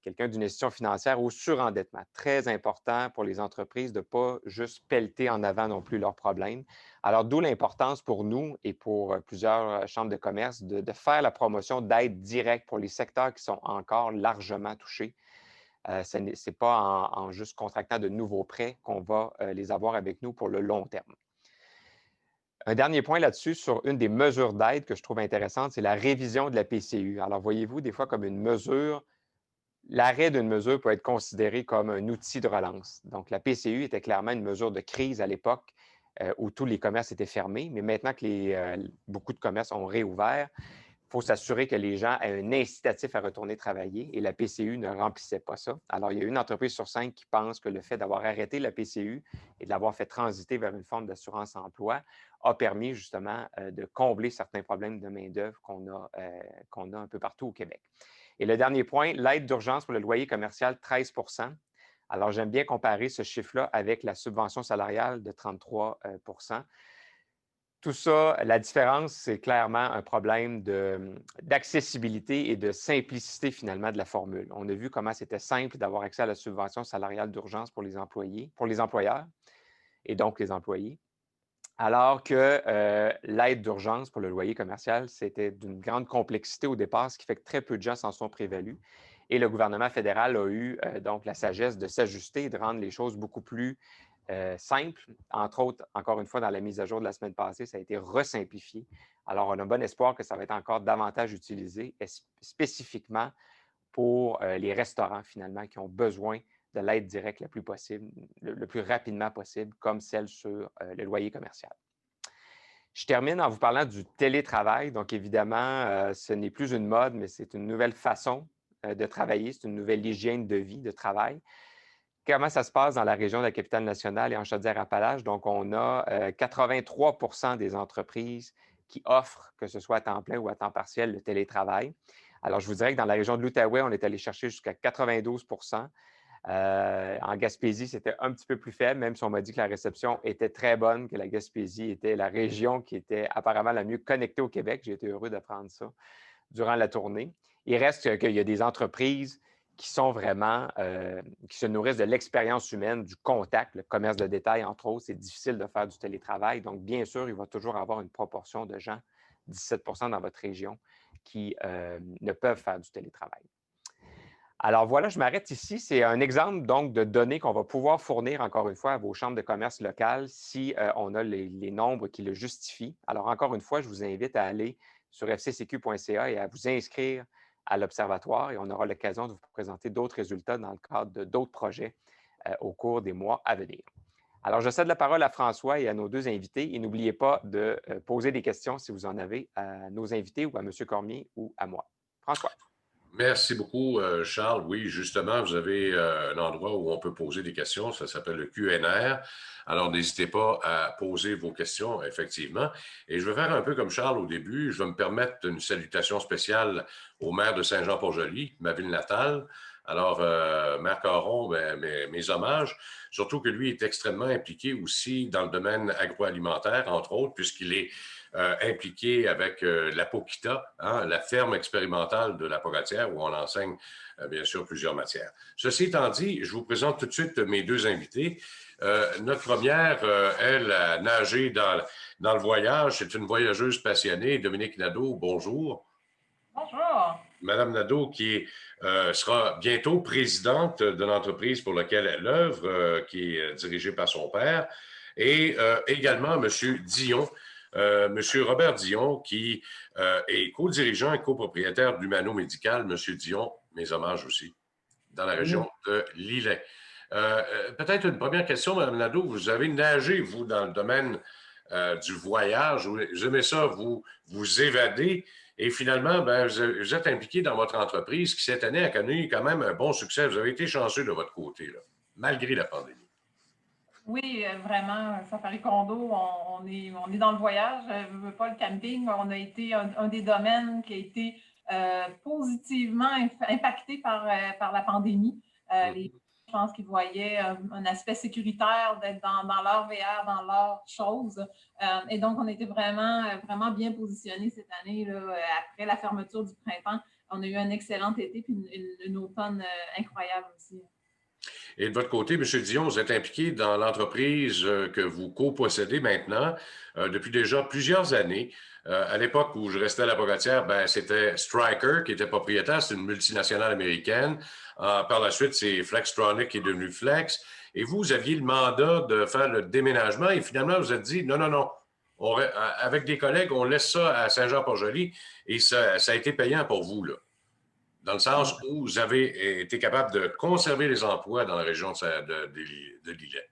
Speaker 3: quelqu'un d'une institution financière au surendettement. Très important pour les entreprises de ne pas juste pelleter en avant non plus leurs problèmes. Alors, d'où l'importance pour nous et pour plusieurs chambres de commerce de faire la promotion d'aide directe pour les secteurs qui sont encore largement touchés. Ce n'est pas en juste contractant de nouveaux prêts qu'on va les avoir avec nous pour le long terme. Un dernier point là-dessus sur une des mesures d'aide que je trouve intéressante, c'est la révision de la PCU. Alors, voyez-vous, des fois, comme une mesure, l'arrêt d'une mesure peut être considéré comme un outil de relance. Donc, la PCU était clairement une mesure de crise à l'époque où tous les commerces étaient fermés, mais maintenant que beaucoup de commerces ont réouvert, il faut s'assurer que les gens aient un incitatif à retourner travailler et la PCU ne remplissait pas ça. Alors, il y a une entreprise sur 5 qui pense que le fait d'avoir arrêté la PCU et de l'avoir fait transiter vers une forme d'assurance-emploi a permis justement de combler certains problèmes de main-d'œuvre qu'on a un peu partout au Québec. Et le dernier point, l'aide d'urgence pour le loyer commercial, 13 % Alors, j'aime bien comparer ce chiffre-là avec la subvention salariale de 33 %. Tout ça, la différence, c'est clairement un problème d'accessibilité et de simplicité finalement de la formule. On a vu comment c'était simple d'avoir accès à la subvention salariale d'urgence pour les employeurs et donc les employés, alors que l'aide d'urgence pour le loyer commercial, c'était d'une grande complexité au départ, ce qui fait que très peu de gens s'en sont prévalus. Et le gouvernement fédéral a eu donc la sagesse de s'ajuster et de rendre les choses beaucoup plus simple. Entre autres, encore une fois, dans la mise à jour de la semaine passée, ça a été resimplifié. Alors, on a bon espoir que ça va être encore davantage utilisé, spécifiquement pour les restaurants, finalement, qui ont besoin de l'aide directe la plus possible, le plus rapidement possible, comme celle sur le loyer commercial. Je termine en vous parlant du télétravail. Donc, évidemment, ce n'est plus une mode, mais c'est une nouvelle façon de travailler, c'est une nouvelle hygiène de vie, de travail. Comment ça se passe dans la région de la Capitale-Nationale et en Chaudière-Appalaches? Donc, on a 83 % des entreprises qui offrent, que ce soit à temps plein ou à temps partiel, le télétravail. Alors, je vous dirais que dans la région de l'Outaouais, on est allé chercher jusqu'à 92 % En Gaspésie, c'était un petit peu plus faible, même si on m'a dit que la réception était très bonne, que la Gaspésie était la région qui était apparemment la mieux connectée au Québec. J'ai été heureux d'apprendre ça durant la tournée. Il reste qu'il y a des entreprises qui sont vraiment, qui se nourrissent de l'expérience humaine, du contact, le commerce de détail, entre autres. C'est difficile de faire du télétravail. Donc, bien sûr, il va toujours avoir une proportion de gens, 17 % dans votre région, qui ne peuvent faire du télétravail. Alors voilà, je m'arrête ici. C'est un exemple donc de données qu'on va pouvoir fournir encore une fois à vos chambres de commerce locales si on a les nombres qui le justifient. Alors encore une fois, je vous invite à aller sur fccq.ca et à vous inscrire à l'Observatoire et on aura l'occasion de vous présenter d'autres résultats dans le cadre de d'autres projets au cours des mois à venir. Alors, je cède la parole à François et à nos deux invités et n'oubliez pas de poser des questions si vous en avez à nos invités ou à M. Cormier ou à moi. François.
Speaker 6: Merci beaucoup, Charles. Oui, justement, vous avez un endroit où on peut poser des questions. Ça s'appelle le QNR. Alors, n'hésitez pas à poser vos questions, effectivement. Et je vais faire un peu comme Charles au début. Je vais me permettre une salutation spéciale au maire de Saint-Jean-Port-Joli, ma ville natale. Alors, Maire Caron, mes hommages, surtout que lui est extrêmement impliqué aussi dans le domaine agroalimentaire, entre autres, puisqu'il est impliqué avec l'Apokita, hein, la ferme expérimentale de la Pogatière, où on enseigne, bien sûr, plusieurs matières. Ceci étant dit, je vous présente tout de suite mes deux invités. Notre première, elle, a nagé dans le voyage. C'est une voyageuse passionnée, Dominique Nadeau. Bonjour.
Speaker 7: Bonjour.
Speaker 6: Madame Nadeau, qui sera bientôt présidente de l'entreprise pour laquelle elle œuvre, qui est dirigée par son père, et également Monsieur Dion, Monsieur Robert Dion, qui est co-dirigeant et copropriétaire d'Humano Médical. Monsieur Dion, mes hommages aussi, dans la région de Lillet. Peut-être une première question, Madame Nadeau. Vous avez nagé, vous, dans le domaine du voyage. Vous aimez ça, vous évadez. Et finalement, vous êtes impliqué dans votre entreprise qui, cette année, a connu quand même un bon succès. Vous avez été chanceux de votre côté, là, malgré la pandémie.
Speaker 7: Oui, vraiment, Safari Condo, on est dans le voyage. Je veux pas le camping. On a été un des domaines qui a été positivement impacté par la pandémie. Je pense qu'ils voyaient un aspect sécuritaire d'être dans leur VR, dans leur chose. Et donc, on était vraiment bien positionnés cette année. Là, après la fermeture du printemps, on a eu un excellent été puis une automne incroyable aussi.
Speaker 6: Et de votre côté, M. Dion, vous êtes impliqué dans l'entreprise que vous copossédez maintenant depuis déjà plusieurs années. À l'époque où je restais à la Pogatière, c'était Stryker qui était propriétaire, c'est une multinationale américaine. Par la suite, c'est Flextronic qui est devenu Flex. Et vous aviez le mandat de faire le déménagement et finalement, vous êtes dit non. Avec des collègues, on laisse ça à Saint-Jean-Port-Joli et ça a été payant pour vous, là. Dans le sens où vous avez été capable de conserver les emplois dans la région de Lillet.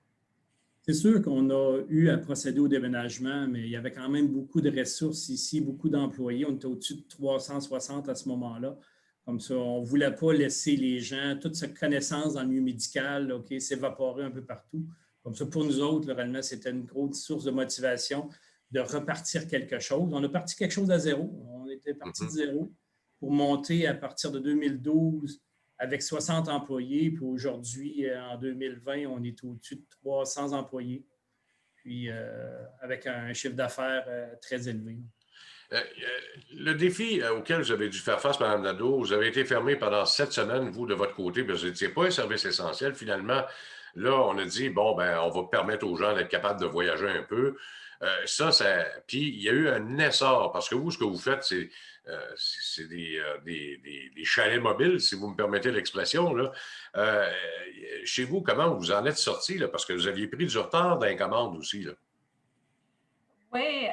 Speaker 8: C'est sûr qu'on a eu à procéder au déménagement, mais il y avait quand même beaucoup de ressources ici, beaucoup d'employés. On était au-dessus de 360 à ce moment-là. Comme ça, on ne voulait pas laisser les gens, toute cette connaissance dans le milieu médical, s'évaporer un peu partout. Comme ça, pour nous autres, réellement, c'était une grosse source de motivation de repartir quelque chose. On a parti quelque chose à zéro. On était parti de zéro pour monter à partir de 2012 avec 60 employés. Puis aujourd'hui, en 2020, on est au-dessus de 300 employés, puis avec un chiffre d'affaires très élevé.
Speaker 6: Le défi auquel vous avez dû faire face, Mme Nadeau, vous avez été fermé pendant 7 semaines, vous, de votre côté, parce que vous n'étiez pas un service essentiel. Finalement, là, on a dit, on va permettre aux gens d'être capables de voyager un peu. Puis il y a eu un essor, parce que vous, ce que vous faites, c'est des chalets mobiles, si vous me permettez l'expression. Chez vous, comment vous en êtes sorti, là, parce que vous aviez pris du retard dans les commandes aussi, là.
Speaker 7: Oui,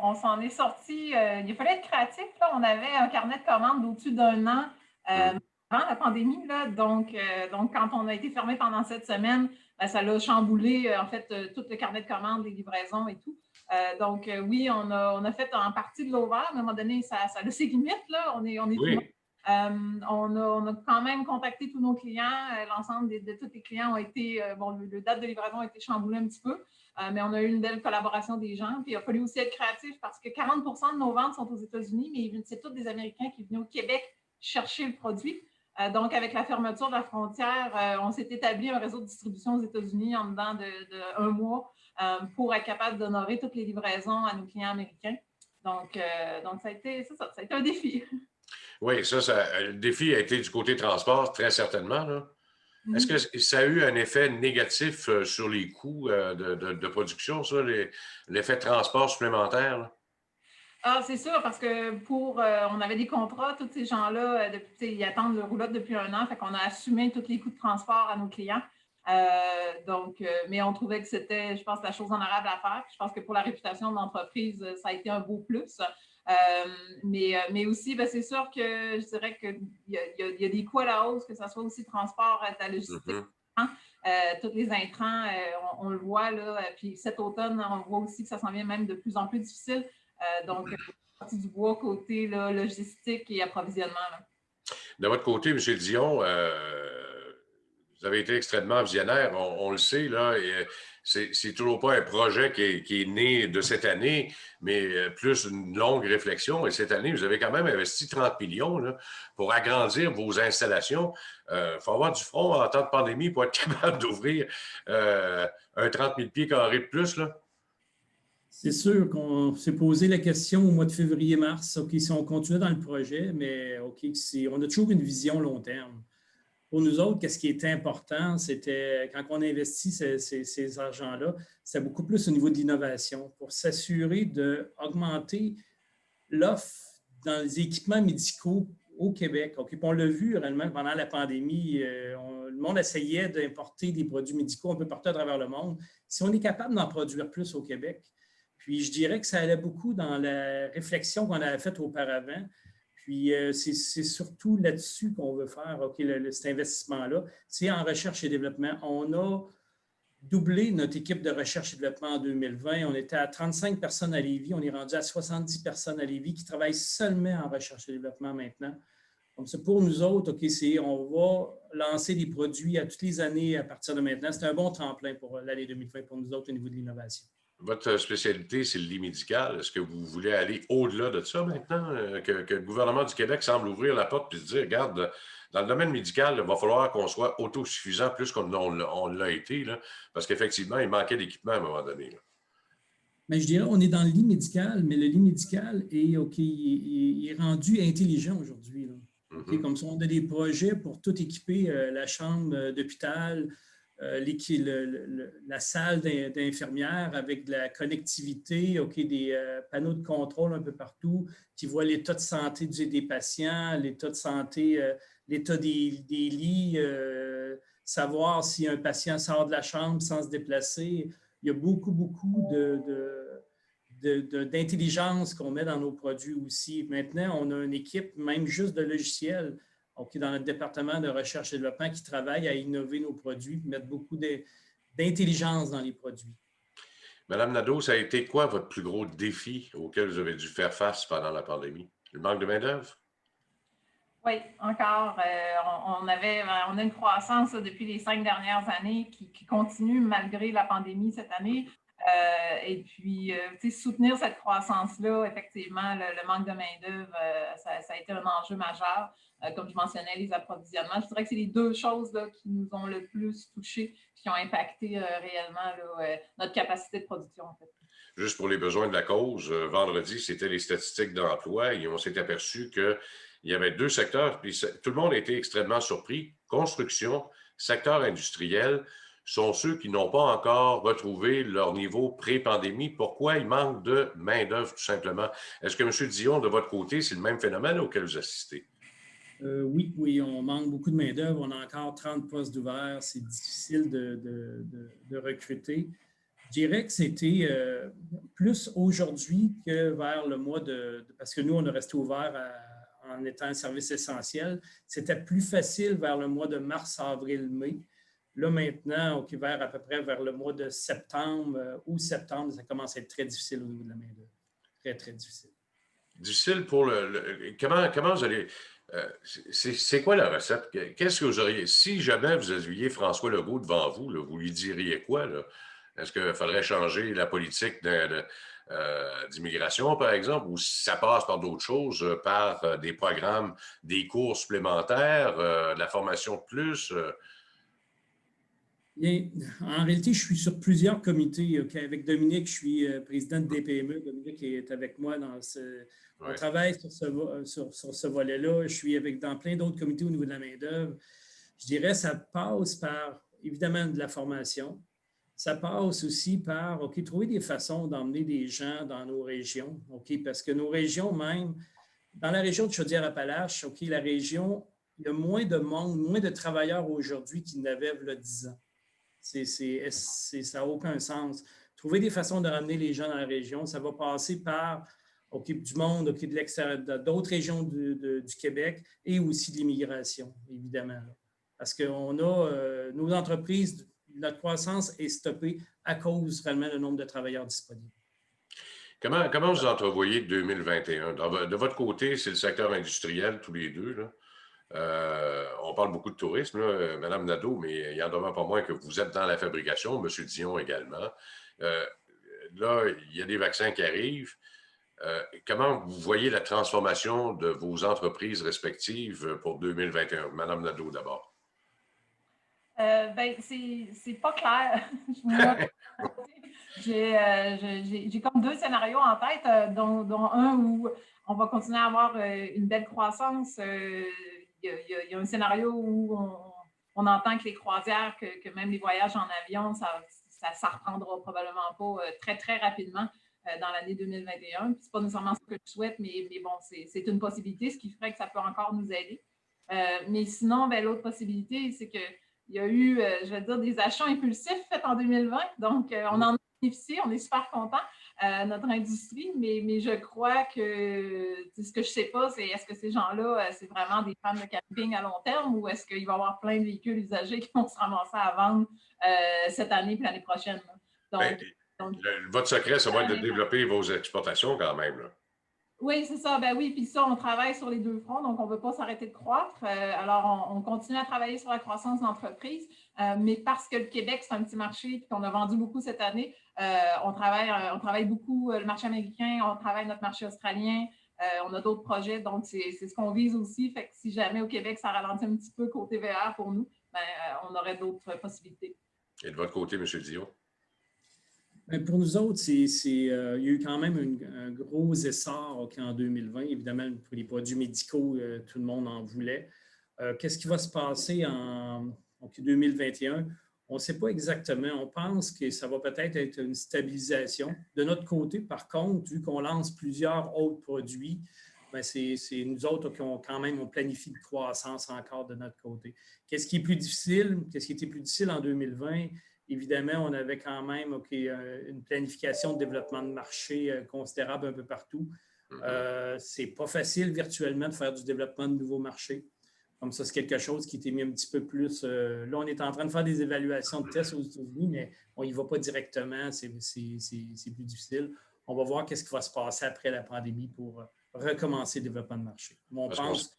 Speaker 7: on s'en est sorti. Il fallait être créatif. Là. On avait un carnet de commandes d'au-dessus d'un an avant la pandémie. Là. Donc, quand on a été fermé pendant 7 semaines, ça l'a chamboulé, en fait, tout le carnet de commandes, les livraisons et tout. Oui, on a fait en partie de l'over. À un moment donné, ça a ses limites. Là. On est
Speaker 6: Oui.
Speaker 7: on a quand même contacté tous nos clients. L'ensemble de tous les clients ont été, le date de livraison a été chamboulé un petit peu, mais on a eu une belle collaboration des gens. Puis il a fallu aussi être créatif parce que 40 % de nos ventes sont aux États-Unis, mais c'est tous des Américains qui venaient au Québec chercher le produit. Donc, avec la fermeture de la frontière, on s'est établi un réseau de distribution aux États-Unis en dedans de 1 mois pour être capable d'honorer toutes les livraisons à nos clients américains. Donc ça a été un défi.
Speaker 6: Oui, le défi a été du côté transport, très certainement, là. Est-ce que ça a eu un effet négatif sur les coûts de production, ça, l'effet transport supplémentaire, là?
Speaker 7: Ah, c'est sûr, parce que on avait des contrats, tous ces gens-là, ils attendent le roulotte depuis 1 an, fait qu'on a assumé tous les coûts de transport à nos clients. Mais on trouvait que c'était, je pense, la chose honorable à faire. Je pense que pour la réputation de l'entreprise, ça a été un beau plus. Mais aussi, c'est sûr que je dirais qu'il y a des coûts à la hausse, que ce soit aussi transport, la logistique, tous les intrants, on le voit là. Puis cet automne, on voit aussi que ça s'en vient même de plus en plus difficile. Partie du bois côté là, logistique et approvisionnement. Là.
Speaker 6: De votre côté, M. Dion, Vous avez été extrêmement visionnaire, on le sait, là. C'est toujours pas un projet qui est né de cette année, mais plus une longue réflexion. Et cette année, vous avez quand même investi 30 millions là, pour agrandir vos installations. Il faut avoir du front en temps de pandémie pour être capable d'ouvrir un 30 000 pieds carrés de plus, là.
Speaker 8: C'est sûr qu'on s'est posé la question au mois de février-mars, OK, si on continuait dans le projet, mais OK, on a toujours une vision long terme. Pour nous autres, qu'est-ce qui était important, c'était quand on investit ces argents-là, c'est beaucoup plus au niveau de l'innovation pour s'assurer d'augmenter l'offre dans les équipements médicaux au Québec. OK, on l'a vu réellement pendant la pandémie, le monde essayait d'importer des produits médicaux un peu partout à travers le monde. Si on est capable d'en produire plus au Québec, puis je dirais que ça allait beaucoup dans la réflexion qu'on avait faite auparavant. Puis c'est surtout là-dessus qu'on veut faire cet investissement-là. C'est en recherche et développement. On a doublé notre équipe de recherche et développement en 2020. On était à 35 personnes à Lévis. On est rendu à 70 personnes à Lévis qui travaillent seulement en recherche et développement maintenant. Comme ça, pour nous autres, on va lancer des produits à toutes les années à partir de maintenant. C'est un bon tremplin pour l'année 2020 pour nous autres au niveau de l'innovation.
Speaker 6: Votre spécialité, c'est le lit médical. Est-ce que vous voulez aller au-delà de ça maintenant? Que le gouvernement du Québec semble ouvrir la porte et se dire, regarde, dans le domaine médical, il va falloir qu'on soit autosuffisant plus qu'on l'a été, là, parce qu'effectivement, il manquait d'équipement à un moment donné. Là.
Speaker 8: Mais je dirais, on est dans le lit médical, mais le lit médical est rendu intelligent aujourd'hui. Mm-hmm. Comme ça, on a des projets pour tout équiper la chambre d'hôpital, la salle d'infirmière avec de la connectivité, des panneaux de contrôle un peu partout qui voient l'état de santé des patients, l'état de santé, l'état des lits, savoir si un patient sort de la chambre sans se déplacer. Il y a beaucoup d'intelligence qu'on met dans nos produits aussi. Maintenant, on a une équipe, même juste de logiciels, dans notre département de recherche et développement qui travaille à innover nos produits, mettre beaucoup d'intelligence dans les produits.
Speaker 6: Madame Nadeau, ça a été quoi votre plus gros défi auquel vous avez dû faire face pendant la pandémie? Le manque de main-d'œuvre?
Speaker 7: Oui, encore. On a une croissance depuis les 5 dernières années qui continue malgré la pandémie cette année. Et puis, soutenir cette croissance-là, effectivement, le manque de main-d'œuvre, ça a été un enjeu majeur. Comme je mentionnais, les approvisionnements. Je dirais que c'est les deux choses là, qui nous ont le plus touchés, qui ont impacté réellement notre capacité de production. En fait.
Speaker 6: Juste pour les besoins de la cause, vendredi, c'était les statistiques d'emploi et on s'est aperçu qu'il y avait 2 secteurs, puis tout le monde a été extrêmement surpris. Construction, secteur industriel, sont ceux qui n'ont pas encore retrouvé leur niveau pré-pandémie. Pourquoi? Il manque de main-d'œuvre, tout simplement. Est-ce que, M. Dion, de votre côté, c'est le même phénomène auquel vous assistez?
Speaker 8: Oui, on manque beaucoup de main-d'œuvre. On a encore 30 postes ouverts. C'est difficile de recruter. Je dirais que c'était plus aujourd'hui que vers le mois parce que nous, on est resté ouvert en étant un service essentiel. C'était plus facile vers le mois de mars, avril, mai. Là, maintenant, à peu près vers le mois de septembre, août, septembre, ça commence à être très difficile au niveau de la main-d'œuvre. Très, très difficile.
Speaker 6: Difficile pour comment vous allez... c'est quoi la recette? Qu'est-ce que vous auriez... Si jamais vous aviez François Legault devant vous, là, vous lui diriez quoi? Là? Est-ce qu'il faudrait changer la politique d'immigration, par exemple, ou si ça passe par d'autres choses, par des programmes, des cours supplémentaires, de la formation de plus?
Speaker 8: En réalité, je suis sur plusieurs comités. Avec Dominique, je suis président de DPME. Dominique est avec moi dans on travaille sur ce volet-là. Je suis dans plein d'autres comités au niveau de la main-d'œuvre. Je dirais que ça passe par, évidemment, de la formation. Ça passe aussi par trouver des façons d'emmener des gens dans nos régions. Parce que nos régions, même, dans la région de Chaudière-Appalaches, la région, il y a moins de monde, moins de travailleurs aujourd'hui qu'il n'y avait il y a 10 ans. Ça n'a aucun sens. Trouver des façons de ramener les gens dans la région, ça va passer par du monde, de l'extérieur, d'autres régions du Québec et aussi de l'immigration, évidemment. Parce que nos entreprises, notre croissance est stoppée à cause réellement du nombre de travailleurs disponibles.
Speaker 6: Comment vous entrevoyez 2021? De votre côté, c'est le secteur industriel, tous les deux, là. On parle beaucoup de tourisme, là, Mme Nadeau, mais il y en demeure pas moins que vous êtes dans la fabrication, M. Dion également. Là, il y a des vaccins qui arrivent. Comment vous voyez la transformation de vos entreprises respectives pour 2021? Mme Nadeau, d'abord.
Speaker 7: Ben, c'est pas clair. Moi, j'ai comme deux scénarios en tête, dont un où on va continuer à avoir une belle croissance. Il y a un scénario où on entend que les croisières, que même les voyages en avion, ça reprendra probablement pas très, très rapidement dans l'année 2021. Ce n'est pas nécessairement ce que je souhaite, mais bon, c'est une possibilité, ce qui ferait que ça peut encore nous aider. Mais sinon, ben, l'autre possibilité, c'est qu'il y a eu, je vais dire, des achats impulsifs faits en 2020. Donc, on en a bénéficié, on est super contents, notre industrie, mais je crois que ce que je ne sais pas, c'est est-ce que ces gens-là, c'est vraiment des fans de camping à long terme ou est-ce qu'il va y avoir plein de véhicules usagés qui vont se ramasser à vendre cette année et l'année prochaine? Donc,
Speaker 6: votre secret, ça va être de développer vos exportations quand même, là.
Speaker 7: Oui, c'est ça. Ben oui, puis ça, on travaille sur les deux fronts, donc on ne veut pas s'arrêter de croître. Alors, on continue à travailler sur la croissance d'entreprise, mais parce que le Québec, c'est un petit marché et qu'on a vendu beaucoup cette année, on travaille beaucoup le marché américain, on travaille notre marché australien, on a d'autres projets, donc c'est ce qu'on vise aussi. Fait que si jamais au Québec, ça ralentit un petit peu côté VR pour nous, ben, on aurait d'autres possibilités.
Speaker 6: Et de votre côté, M. Dion?
Speaker 8: Pour nous autres, il y a eu quand même un gros essor en 2020. Évidemment, pour les produits médicaux, tout le monde en voulait. Qu'est-ce qui va se passer en 2021? On ne sait pas exactement. On pense que ça va peut-être être une stabilisation. De notre côté, par contre, vu qu'on lance plusieurs autres produits, bien, c'est nous autres qui ont quand même, on planifie de croissance encore de notre côté. Qu'est-ce qui est plus difficile? Qu'est-ce qui était plus difficile en 2020? Évidemment, on avait quand même une planification de développement de marché considérable un peu partout. Ce n'est pas facile virtuellement de faire du développement de nouveaux marchés. Comme ça, c'est quelque chose qui était mis un petit peu plus… là, on est en train de faire des évaluations de tests aux États-Unis, mais on n'y va pas directement. C'est plus difficile. On va voir qu'est-ce qui va se passer après la pandémie pour recommencer le développement de marché. On pense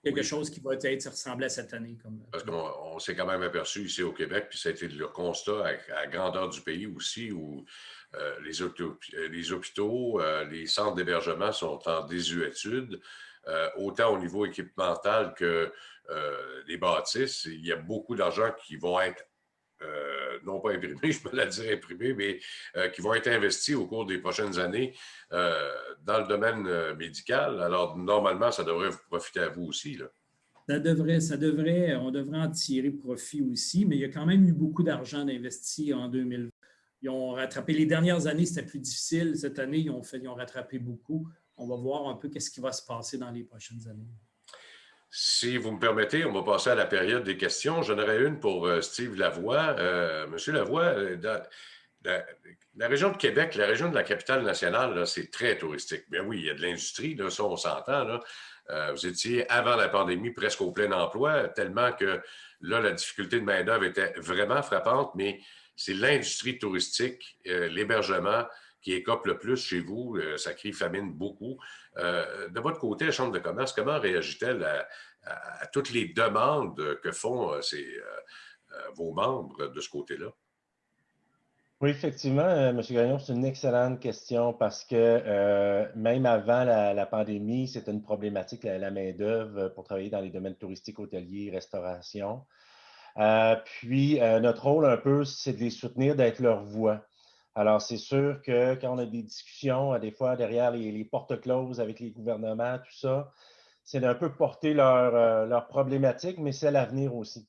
Speaker 8: quelque chose qui va être ressembler à cette année.
Speaker 6: Parce qu'on s'est quand même aperçu ici au Québec, puis ça a été le constat à la grandeur du pays aussi, où les hôpitaux, les centres d'hébergement sont en désuétude, autant au niveau équipamental que les bâtisses. Il y a beaucoup d'argent qui vont être non pas imprimés, je peux la dire imprimés, mais qui vont être investis au cours des prochaines années dans le domaine médical. Alors, normalement, ça devrait vous profiter à vous aussi, là.
Speaker 8: On devrait en tirer profit aussi, mais il y a quand même eu beaucoup d'argent d'investi en 2020. Ils ont rattrapé, les dernières années, c'était plus difficile. Cette année, ils ont rattrapé beaucoup. On va voir un peu ce qui va se passer dans les prochaines années.
Speaker 6: Si vous me permettez, on va passer à la période des questions. J'en aurais une pour Steve Lavoie. Monsieur Lavoie, la région de Québec, la région de la capitale nationale, c'est très touristique. Bien oui, il y a de l'industrie, là, ça on s'entend. Là. Vous étiez avant la pandémie presque au plein emploi, tellement que là, la difficulté de main-d'œuvre était vraiment frappante, mais c'est l'industrie touristique, l'hébergement qui écope le plus chez vous. Ça crie famine beaucoup. De votre côté, la Chambre de commerce, comment réagit-elle à toutes les demandes que font vos membres de ce côté-là?
Speaker 9: Oui, effectivement, M. Gagnon, c'est une excellente question parce que même avant la pandémie, c'était une problématique, la main-d'œuvre pour travailler dans les domaines touristiques, hôteliers, restauration. Puis, notre rôle un peu, c'est de les soutenir, d'être leur voix. Alors, c'est sûr que quand on a des discussions, des fois derrière les portes closes avec les gouvernements, tout ça, c'est d'un peu porter leur problématique, mais c'est l'avenir aussi.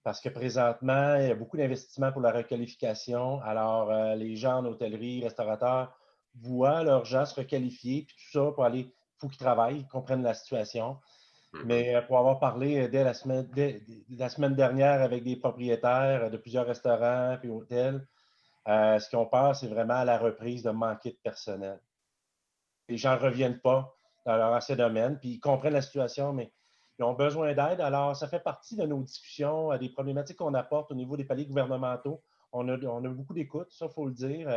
Speaker 9: Parce que présentement, il y a beaucoup d'investissements pour la requalification. Alors, les gens en hôtellerie, restaurateurs, voient leurs gens se requalifier, puis tout ça pour aller, il faut qu'ils travaillent, ils comprennent la situation. Mais pour avoir parlé dès la semaine dernière avec des propriétaires de plusieurs restaurants et hôtels, ce qu'ils ont peur, c'est vraiment la reprise de manquer de personnel. Les gens ne reviennent pas dans leur ancien domaine, puis ils comprennent la situation, mais ils ont besoin d'aide. Alors, ça fait partie de nos discussions, des problématiques qu'on apporte au niveau des paliers gouvernementaux. On a beaucoup d'écoute, ça, il faut le dire.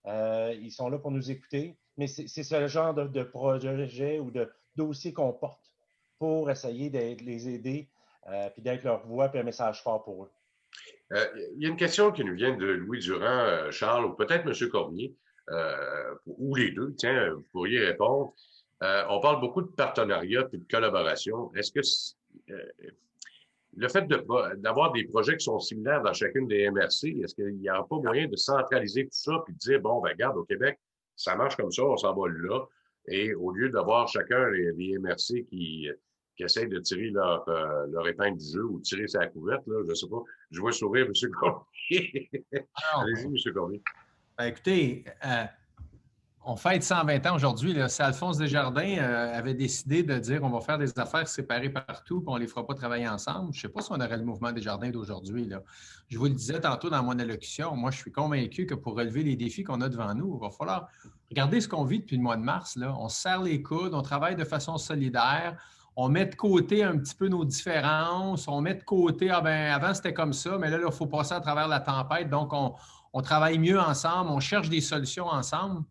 Speaker 9: Ils sont là pour nous écouter, mais c'est ce genre de projet ou de dossier qu'on porte pour essayer de les aider puis d'être leur voix puis un message fort pour eux.
Speaker 6: Il y a une question qui nous vient de Louis Durand, Charles, ou peut-être M. Cormier, ou les deux. Tiens, vous pourriez répondre. On parle beaucoup de partenariat et de collaboration. Est-ce que le fait d'avoir des projets qui sont similaires dans chacune des MRC, est-ce qu'il n'y aura pas moyen de centraliser tout ça puis de dire, bon, ben regarde, au Québec, ça marche comme ça, on s'en va là. Et au lieu d'avoir chacun les MRC qui essayent de tirer leur épingle du jeu ou de tirer sa couverte, là, je ne sais pas. Je vois sourire M. Cormier. Allez-y, M. Cormier.
Speaker 5: Ben, écoutez, on fête 120 ans aujourd'hui. Si Alphonse Desjardins avait décidé de dire on va faire des affaires séparées partout et on ne les fera pas travailler ensemble, je ne sais pas si on aurait le mouvement Desjardins d'aujourd'hui. Je vous le disais tantôt dans mon allocution, moi, je suis convaincu que pour relever les défis qu'on a devant nous, il va falloir regarder ce qu'on vit depuis le mois de mars. Là. On se serre les coudes, on travaille de façon solidaire, on met de côté un petit peu nos différences, on met de côté, avant c'était comme ça, mais là, il faut passer à travers la tempête, donc on travaille mieux ensemble, on cherche des solutions ensemble.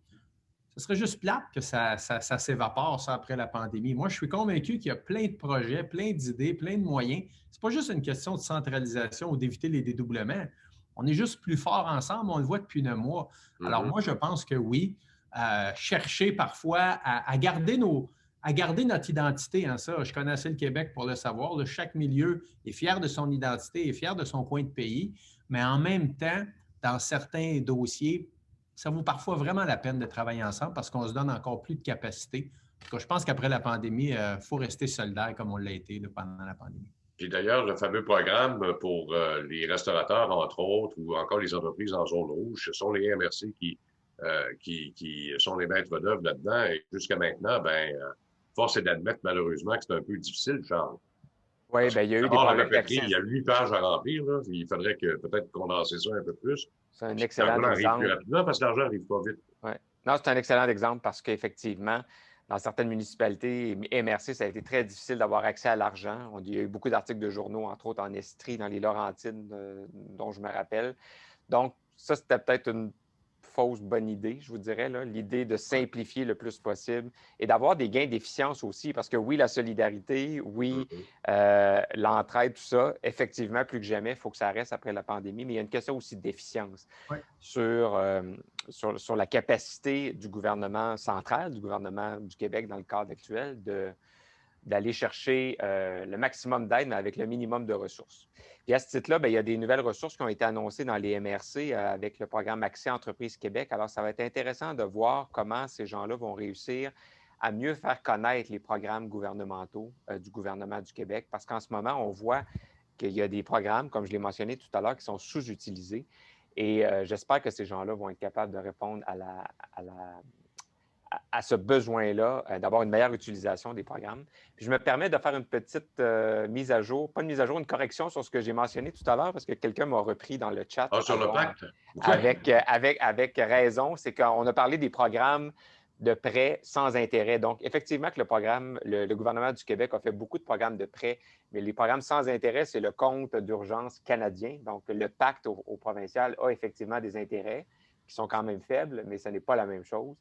Speaker 5: Ce serait juste plate que ça s'évapore, ça, après la pandémie. Moi, je suis convaincu qu'il y a plein de projets, plein d'idées, plein de moyens. Ce n'est pas juste une question de centralisation ou d'éviter les dédoublements. On est juste plus fort ensemble, on le voit depuis 9 mois. Alors, moi, je pense que oui, chercher parfois à garder notre identité. Hein, ça, je connais assez le Québec pour le savoir. Là, chaque milieu est fier de son identité, est fier de son coin de pays, mais en même temps, dans certains dossiers, ça vaut parfois vraiment la peine de travailler ensemble parce qu'on se donne encore plus de capacité. En tout cas, je pense qu'après la pandémie, il faut rester solidaire comme on l'a été pendant la pandémie.
Speaker 6: Puis d'ailleurs, le fameux programme pour les restaurateurs, entre autres, ou encore les entreprises en zone rouge, ce sont les MRC qui sont les maîtres d'œuvre là-dedans. Et jusqu'à maintenant, force est d'admettre malheureusement que c'est un peu difficile, Charles.
Speaker 3: Oui, bien, il y a eu des problèmes d'accès.
Speaker 6: Il y a 8 pages à remplir. Là. Il faudrait peut-être condenser ça un peu plus.
Speaker 3: C'est un excellent exemple.
Speaker 6: Plus rapidement parce que l'argent n'arrive pas vite.
Speaker 3: Ouais. Non, c'est un excellent exemple parce qu'effectivement, dans certaines municipalités et MRC, ça a été très difficile d'avoir accès à l'argent. Il y a eu beaucoup d'articles de journaux, entre autres en Estrie, dans les Laurentides, dont je me rappelle. Donc, ça, c'était peut-être une fausse bonne idée, je vous dirais, l'idée de simplifier le plus possible et d'avoir des gains d'efficience aussi, parce que oui, la solidarité, oui, l'entraide, tout ça, effectivement, plus que jamais, il faut que ça reste après la pandémie, mais il y a une question aussi d'efficience sur la capacité du gouvernement central, du gouvernement du Québec dans le cadre actuel, d'aller chercher le maximum d'aide, mais avec le minimum de ressources. Puis à ce titre-là, il y a des nouvelles ressources qui ont été annoncées dans les MRC avec le programme Accès Entreprises Québec. Alors, ça va être intéressant de voir comment ces gens-là vont réussir à mieux faire connaître les programmes gouvernementaux du gouvernement du Québec, parce qu'en ce moment, on voit qu'il y a des programmes, comme je l'ai mentionné tout à l'heure, qui sont sous-utilisés. Et j'espère que ces gens-là vont être capables de répondre à ce besoin-là, d'avoir une meilleure utilisation des programmes. Puis je me permets de faire une petite mise à jour, pas une mise à jour, une correction sur ce que j'ai mentionné tout à l'heure, parce que quelqu'un m'a repris dans le chat.
Speaker 6: Sur le pacte?
Speaker 3: Avec raison, c'est qu'on a parlé des programmes de prêts sans intérêt. Donc, effectivement, que le gouvernement du Québec a fait beaucoup de programmes de prêts, mais les programmes sans intérêt, c'est le compte d'urgence canadien. Donc, le pacte au provincial a effectivement des intérêts qui sont quand même faibles, mais ce n'est pas la même chose.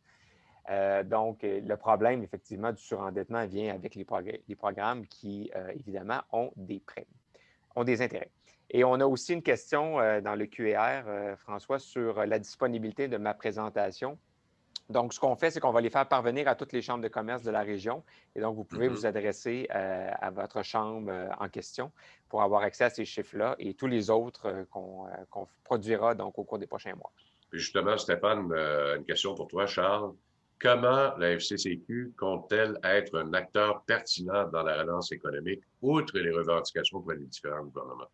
Speaker 3: Donc, le problème, effectivement, du surendettement vient avec les programmes qui, évidemment, ont des prêts, ont des intérêts. Et on a aussi une question dans le QER, François, sur la disponibilité de ma présentation. Donc, ce qu'on fait, c'est qu'on va les faire parvenir à toutes les chambres de commerce de la région. Et donc, vous pouvez vous adresser à votre chambre en question pour avoir accès à ces chiffres-là et tous les autres qu'on produira donc, au cours des prochains mois.
Speaker 6: Puis justement, Stéphane, une question pour toi, Charles. Comment la FCCQ compte-t-elle être un acteur pertinent dans la relance économique, outre les revendications pour les différents gouvernements?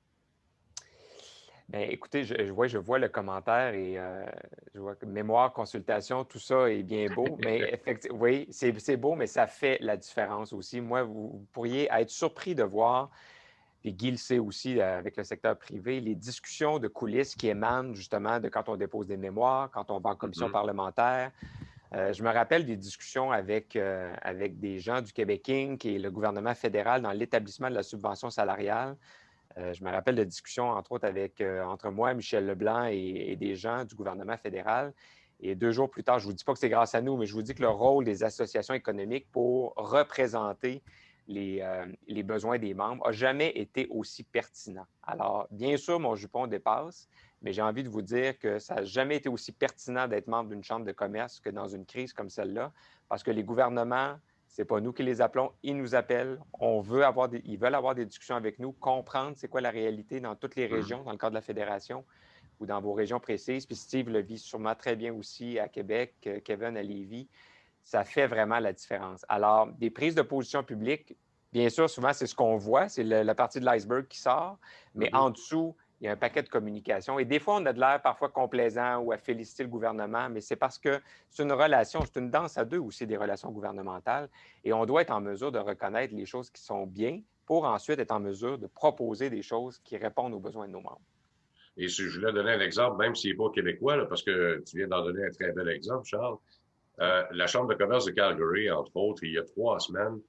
Speaker 3: Bien, écoutez, je vois le commentaire et je vois que mémoire, consultation, tout ça est bien beau, mais effectivement, oui, c'est beau, mais ça fait la différence aussi. Moi, vous pourriez être surpris de voir, et Guy le sait aussi avec le secteur privé, les discussions de coulisses qui émanent justement de quand on dépose des mémoires, quand on va en commission parlementaire. Je me rappelle des discussions avec des gens du Québec Inc. et le gouvernement fédéral dans l'établissement de la subvention salariale. Je me rappelle de discussions, entre autres, entre moi, Michel Leblanc et des gens du gouvernement fédéral. Et 2 jours plus tard, je ne vous dis pas que c'est grâce à nous, mais je vous dis que le rôle des associations économiques pour représenter les besoins des membres n'a jamais été aussi pertinent. Alors, bien sûr, mon jupon dépasse, mais j'ai envie de vous dire que ça n'a jamais été aussi pertinent d'être membre d'une chambre de commerce que dans une crise comme celle-là, parce que les gouvernements, ce n'est pas nous qui les appelons, ils nous appellent, ils veulent avoir des discussions avec nous, comprendre c'est quoi la réalité dans toutes les régions, dans le cadre de la fédération ou dans vos régions précises. Puis Steve le vit sûrement très bien aussi à Québec, Kevin à Lévis. Ça fait vraiment la différence. Alors, des prises de position publiques, bien sûr, souvent, c'est ce qu'on voit, c'est la partie de l'iceberg qui sort, mais en dessous, il y a un paquet de communication. Et des fois, on a de l'air parfois complaisant ou à féliciter le gouvernement, mais c'est parce que c'est une relation, c'est une danse à deux aussi des relations gouvernementales. Et on doit être en mesure de reconnaître les choses qui sont bien pour ensuite être en mesure de proposer des choses qui répondent aux besoins de nos membres.
Speaker 6: Et si je voulais donner un exemple, même s'il n'est pas québécois, là, parce que tu viens d'en donner un très bel exemple, Charles, la Chambre de commerce de Calgary, entre autres, il y a 3 semaines,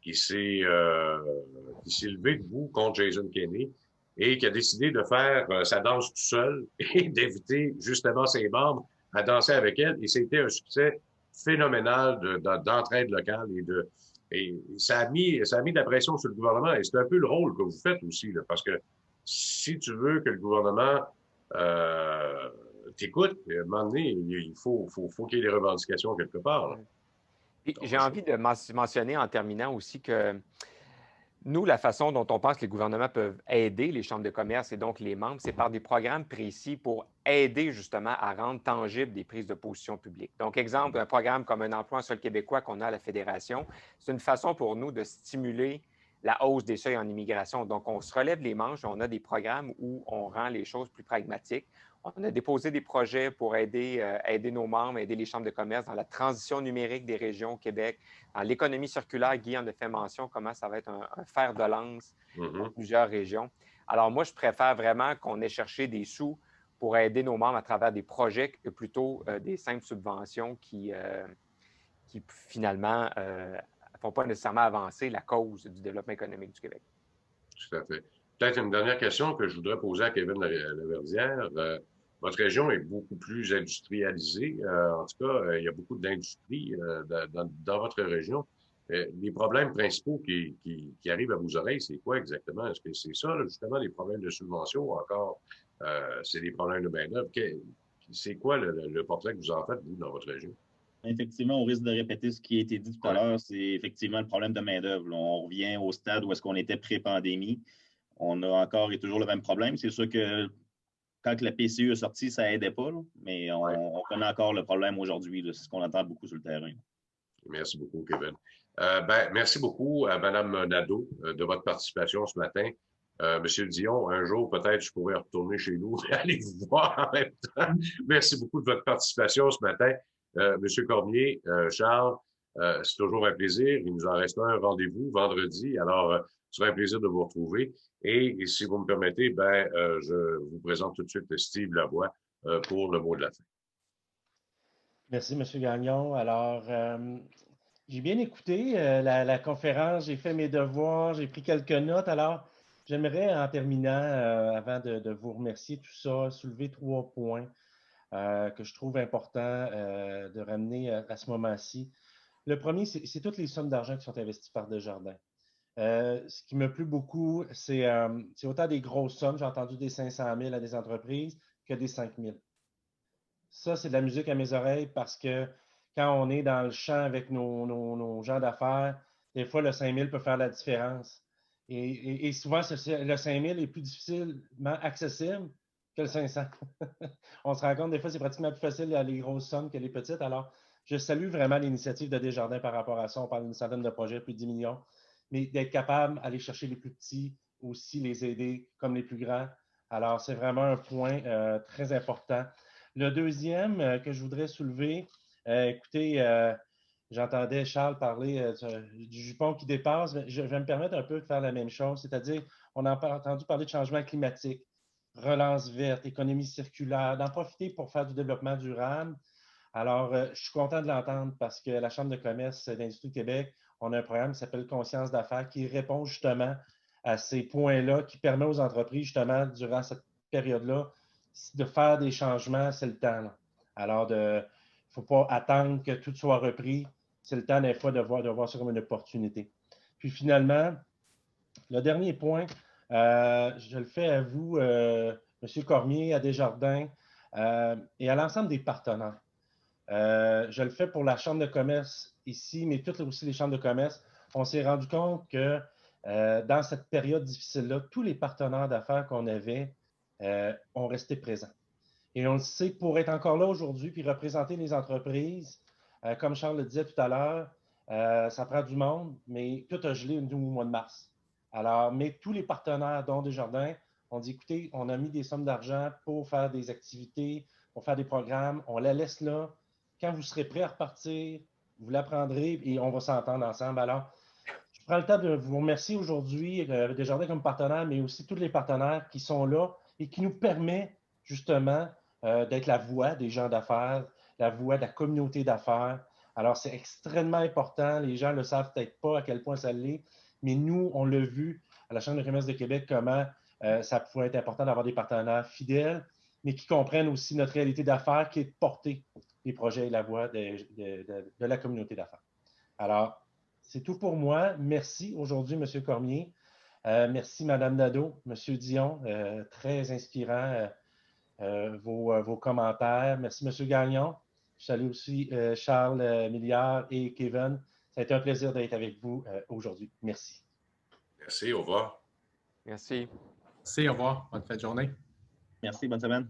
Speaker 6: qui s'est levée debout contre Jason Kenney et qui a décidé de faire sa danse tout seul et d'inviter justement ses membres à danser avec elle. Et c'était un succès phénoménal d'entraide locale et ça a mis de la pression sur le gouvernement. Et c'est un peu le rôle que vous faites aussi, là, parce que si tu veux que le gouvernement t'écoute, à un moment donné, il faut qu'il y ait des revendications quelque part.
Speaker 3: J'ai envie de mentionner en terminant aussi que nous, la façon dont on pense que les gouvernements peuvent aider les chambres de commerce et donc les membres, c'est par des programmes précis pour aider justement à rendre tangibles des prises de position publiques. Donc, exemple, un programme comme un emploi en sol québécois qu'on a à la Fédération, c'est une façon pour nous de stimuler la hausse des seuils en immigration. Donc, on se relève les manches, on a des programmes où on rend les choses plus pragmatiques. On a déposé des projets pour aider nos membres, aider les chambres de commerce dans la transition numérique des régions au Québec, dans l'économie circulaire. Guy en a fait mention, comment ça va être un fer de lance pour plusieurs régions. Alors moi, je préfère vraiment qu'on ait cherché des sous pour aider nos membres à travers des projets que plutôt des simples subventions qui finalement ne font pas nécessairement avancer la cause du développement économique du Québec.
Speaker 6: Tout à fait. Peut-être une dernière question que je voudrais poser à Kevin Laverdière. Votre région est beaucoup plus industrialisée. En tout cas, il y a beaucoup d'industrie dans votre région. Les problèmes principaux qui arrivent à vos oreilles, c'est quoi exactement? Est-ce que c'est ça, là, justement, les problèmes de subvention ou encore c'est des problèmes de main-d'œuvre? C'est quoi le portrait que vous en faites, vous, dans votre région?
Speaker 4: Effectivement, on risque de répéter ce qui a été dit tout à l'heure. C'est effectivement le problème de main-d'œuvre. On revient au stade où est-ce qu'on était pré-pandémie. On a encore et toujours le même problème. C'est sûr que quand la PCU est sortie, ça n'aidait pas, là, mais on connaît encore le problème aujourd'hui. C'est ce qu'on entend beaucoup sur le terrain.
Speaker 6: Merci beaucoup, Kevin. Merci beaucoup à Mme Nadeau de votre participation ce matin. Monsieur Dion, un jour, peut-être, je pourrais retourner chez nous et aller vous voir en même temps. Merci beaucoup de votre participation ce matin. Monsieur Cormier, Charles, c'est toujours un plaisir. Il nous en reste un rendez-vous vendredi. Alors, ce sera un plaisir de vous retrouver. Et si vous me permettez, je vous présente tout de suite Steve Lavoie pour le mot de la fin.
Speaker 9: Merci, M. Gagnon. Alors, j'ai bien écouté la conférence, j'ai fait mes devoirs, j'ai pris quelques notes. Alors, j'aimerais, en terminant, avant de vous remercier tout ça, soulever 3 points que je trouve importants de ramener à ce moment-ci. Le premier, c'est toutes les sommes d'argent qui sont investies par Desjardins. Ce qui me plaît beaucoup, c'est autant des grosses sommes, j'ai entendu des 500 000 à des entreprises, que des 5 000. Ça, c'est de la musique à mes oreilles parce que quand on est dans le champ avec nos gens d'affaires, des fois, le 5 000 peut faire la différence. Et souvent, le 5 000 est plus difficilement accessible que le 500. On se rend compte, des fois, c'est pratiquement plus facile les grosses sommes que les petites. Alors, je salue vraiment l'initiative de Desjardins par rapport à ça. On parle d'une centaine de projets, plus de 10 millions. Mais d'être capable d'aller chercher les plus petits, aussi les aider comme les plus grands. Alors, c'est vraiment un point très important. Le deuxième que je voudrais soulever, écoutez, j'entendais Charles parler du jupon qui dépasse. Je vais me permettre un peu de faire la même chose, c'est-à-dire, on a entendu parler de changement climatique, relance verte, économie circulaire, d'en profiter pour faire du développement durable. Alors, je suis content de l'entendre parce que la Chambre de commerce d'Industrie du Québec, on a un programme qui s'appelle Conscience d'affaires qui répond justement à ces points-là, qui permet aux entreprises, justement, durant cette période-là, de faire des changements, c'est le temps. Là. Alors, il ne faut pas attendre que tout soit repris. C'est le temps, des fois, de voir ça comme une opportunité. Puis finalement, le dernier point, je le fais à vous, M. Cormier, à Desjardins et à l'ensemble des partenaires. Je le fais pour la Chambre de commerce ici, mais toutes aussi les chambres de commerce. On s'est rendu compte que dans cette période difficile-là, tous les partenaires d'affaires qu'on avait ont resté présents. Et on le sait, pour être encore là aujourd'hui puis représenter les entreprises, comme Charles le disait tout à l'heure, ça prend du monde, mais tout a gelé au mois de mars. Alors, mais tous les partenaires, dont Desjardins, ont dit, écoutez, on a mis des sommes d'argent pour faire des activités, pour faire des programmes, on la laisse là. Quand vous serez prêts à repartir, vous la prendrez et on va s'entendre ensemble. Alors, je prends le temps de vous remercier aujourd'hui, Desjardins comme partenaire, mais aussi tous les partenaires qui sont là et qui nous permettent justement d'être la voix des gens d'affaires, la voix de la communauté d'affaires. Alors, c'est extrêmement important. Les gens ne le savent peut-être pas à quel point ça l'est, mais nous, on l'a vu à la Chambre de commerce de Québec, comment ça pouvait être important d'avoir des partenaires fidèles, mais qui comprennent aussi notre réalité d'affaires, qui est de porter les projets et la voix de la communauté d'affaires. Alors, c'est tout pour moi. Merci aujourd'hui, M. Cormier. Merci, Mme Nadeau, M. Dion. Très inspirant vos commentaires. Merci, M. Gagnon. Je salue aussi Charles Milliard et Kevin. Ça a été un plaisir d'être avec vous aujourd'hui. Merci.
Speaker 6: Merci, au revoir.
Speaker 3: Merci.
Speaker 5: Merci, au revoir. Bonne fin de journée.
Speaker 4: Merci, bonne semaine.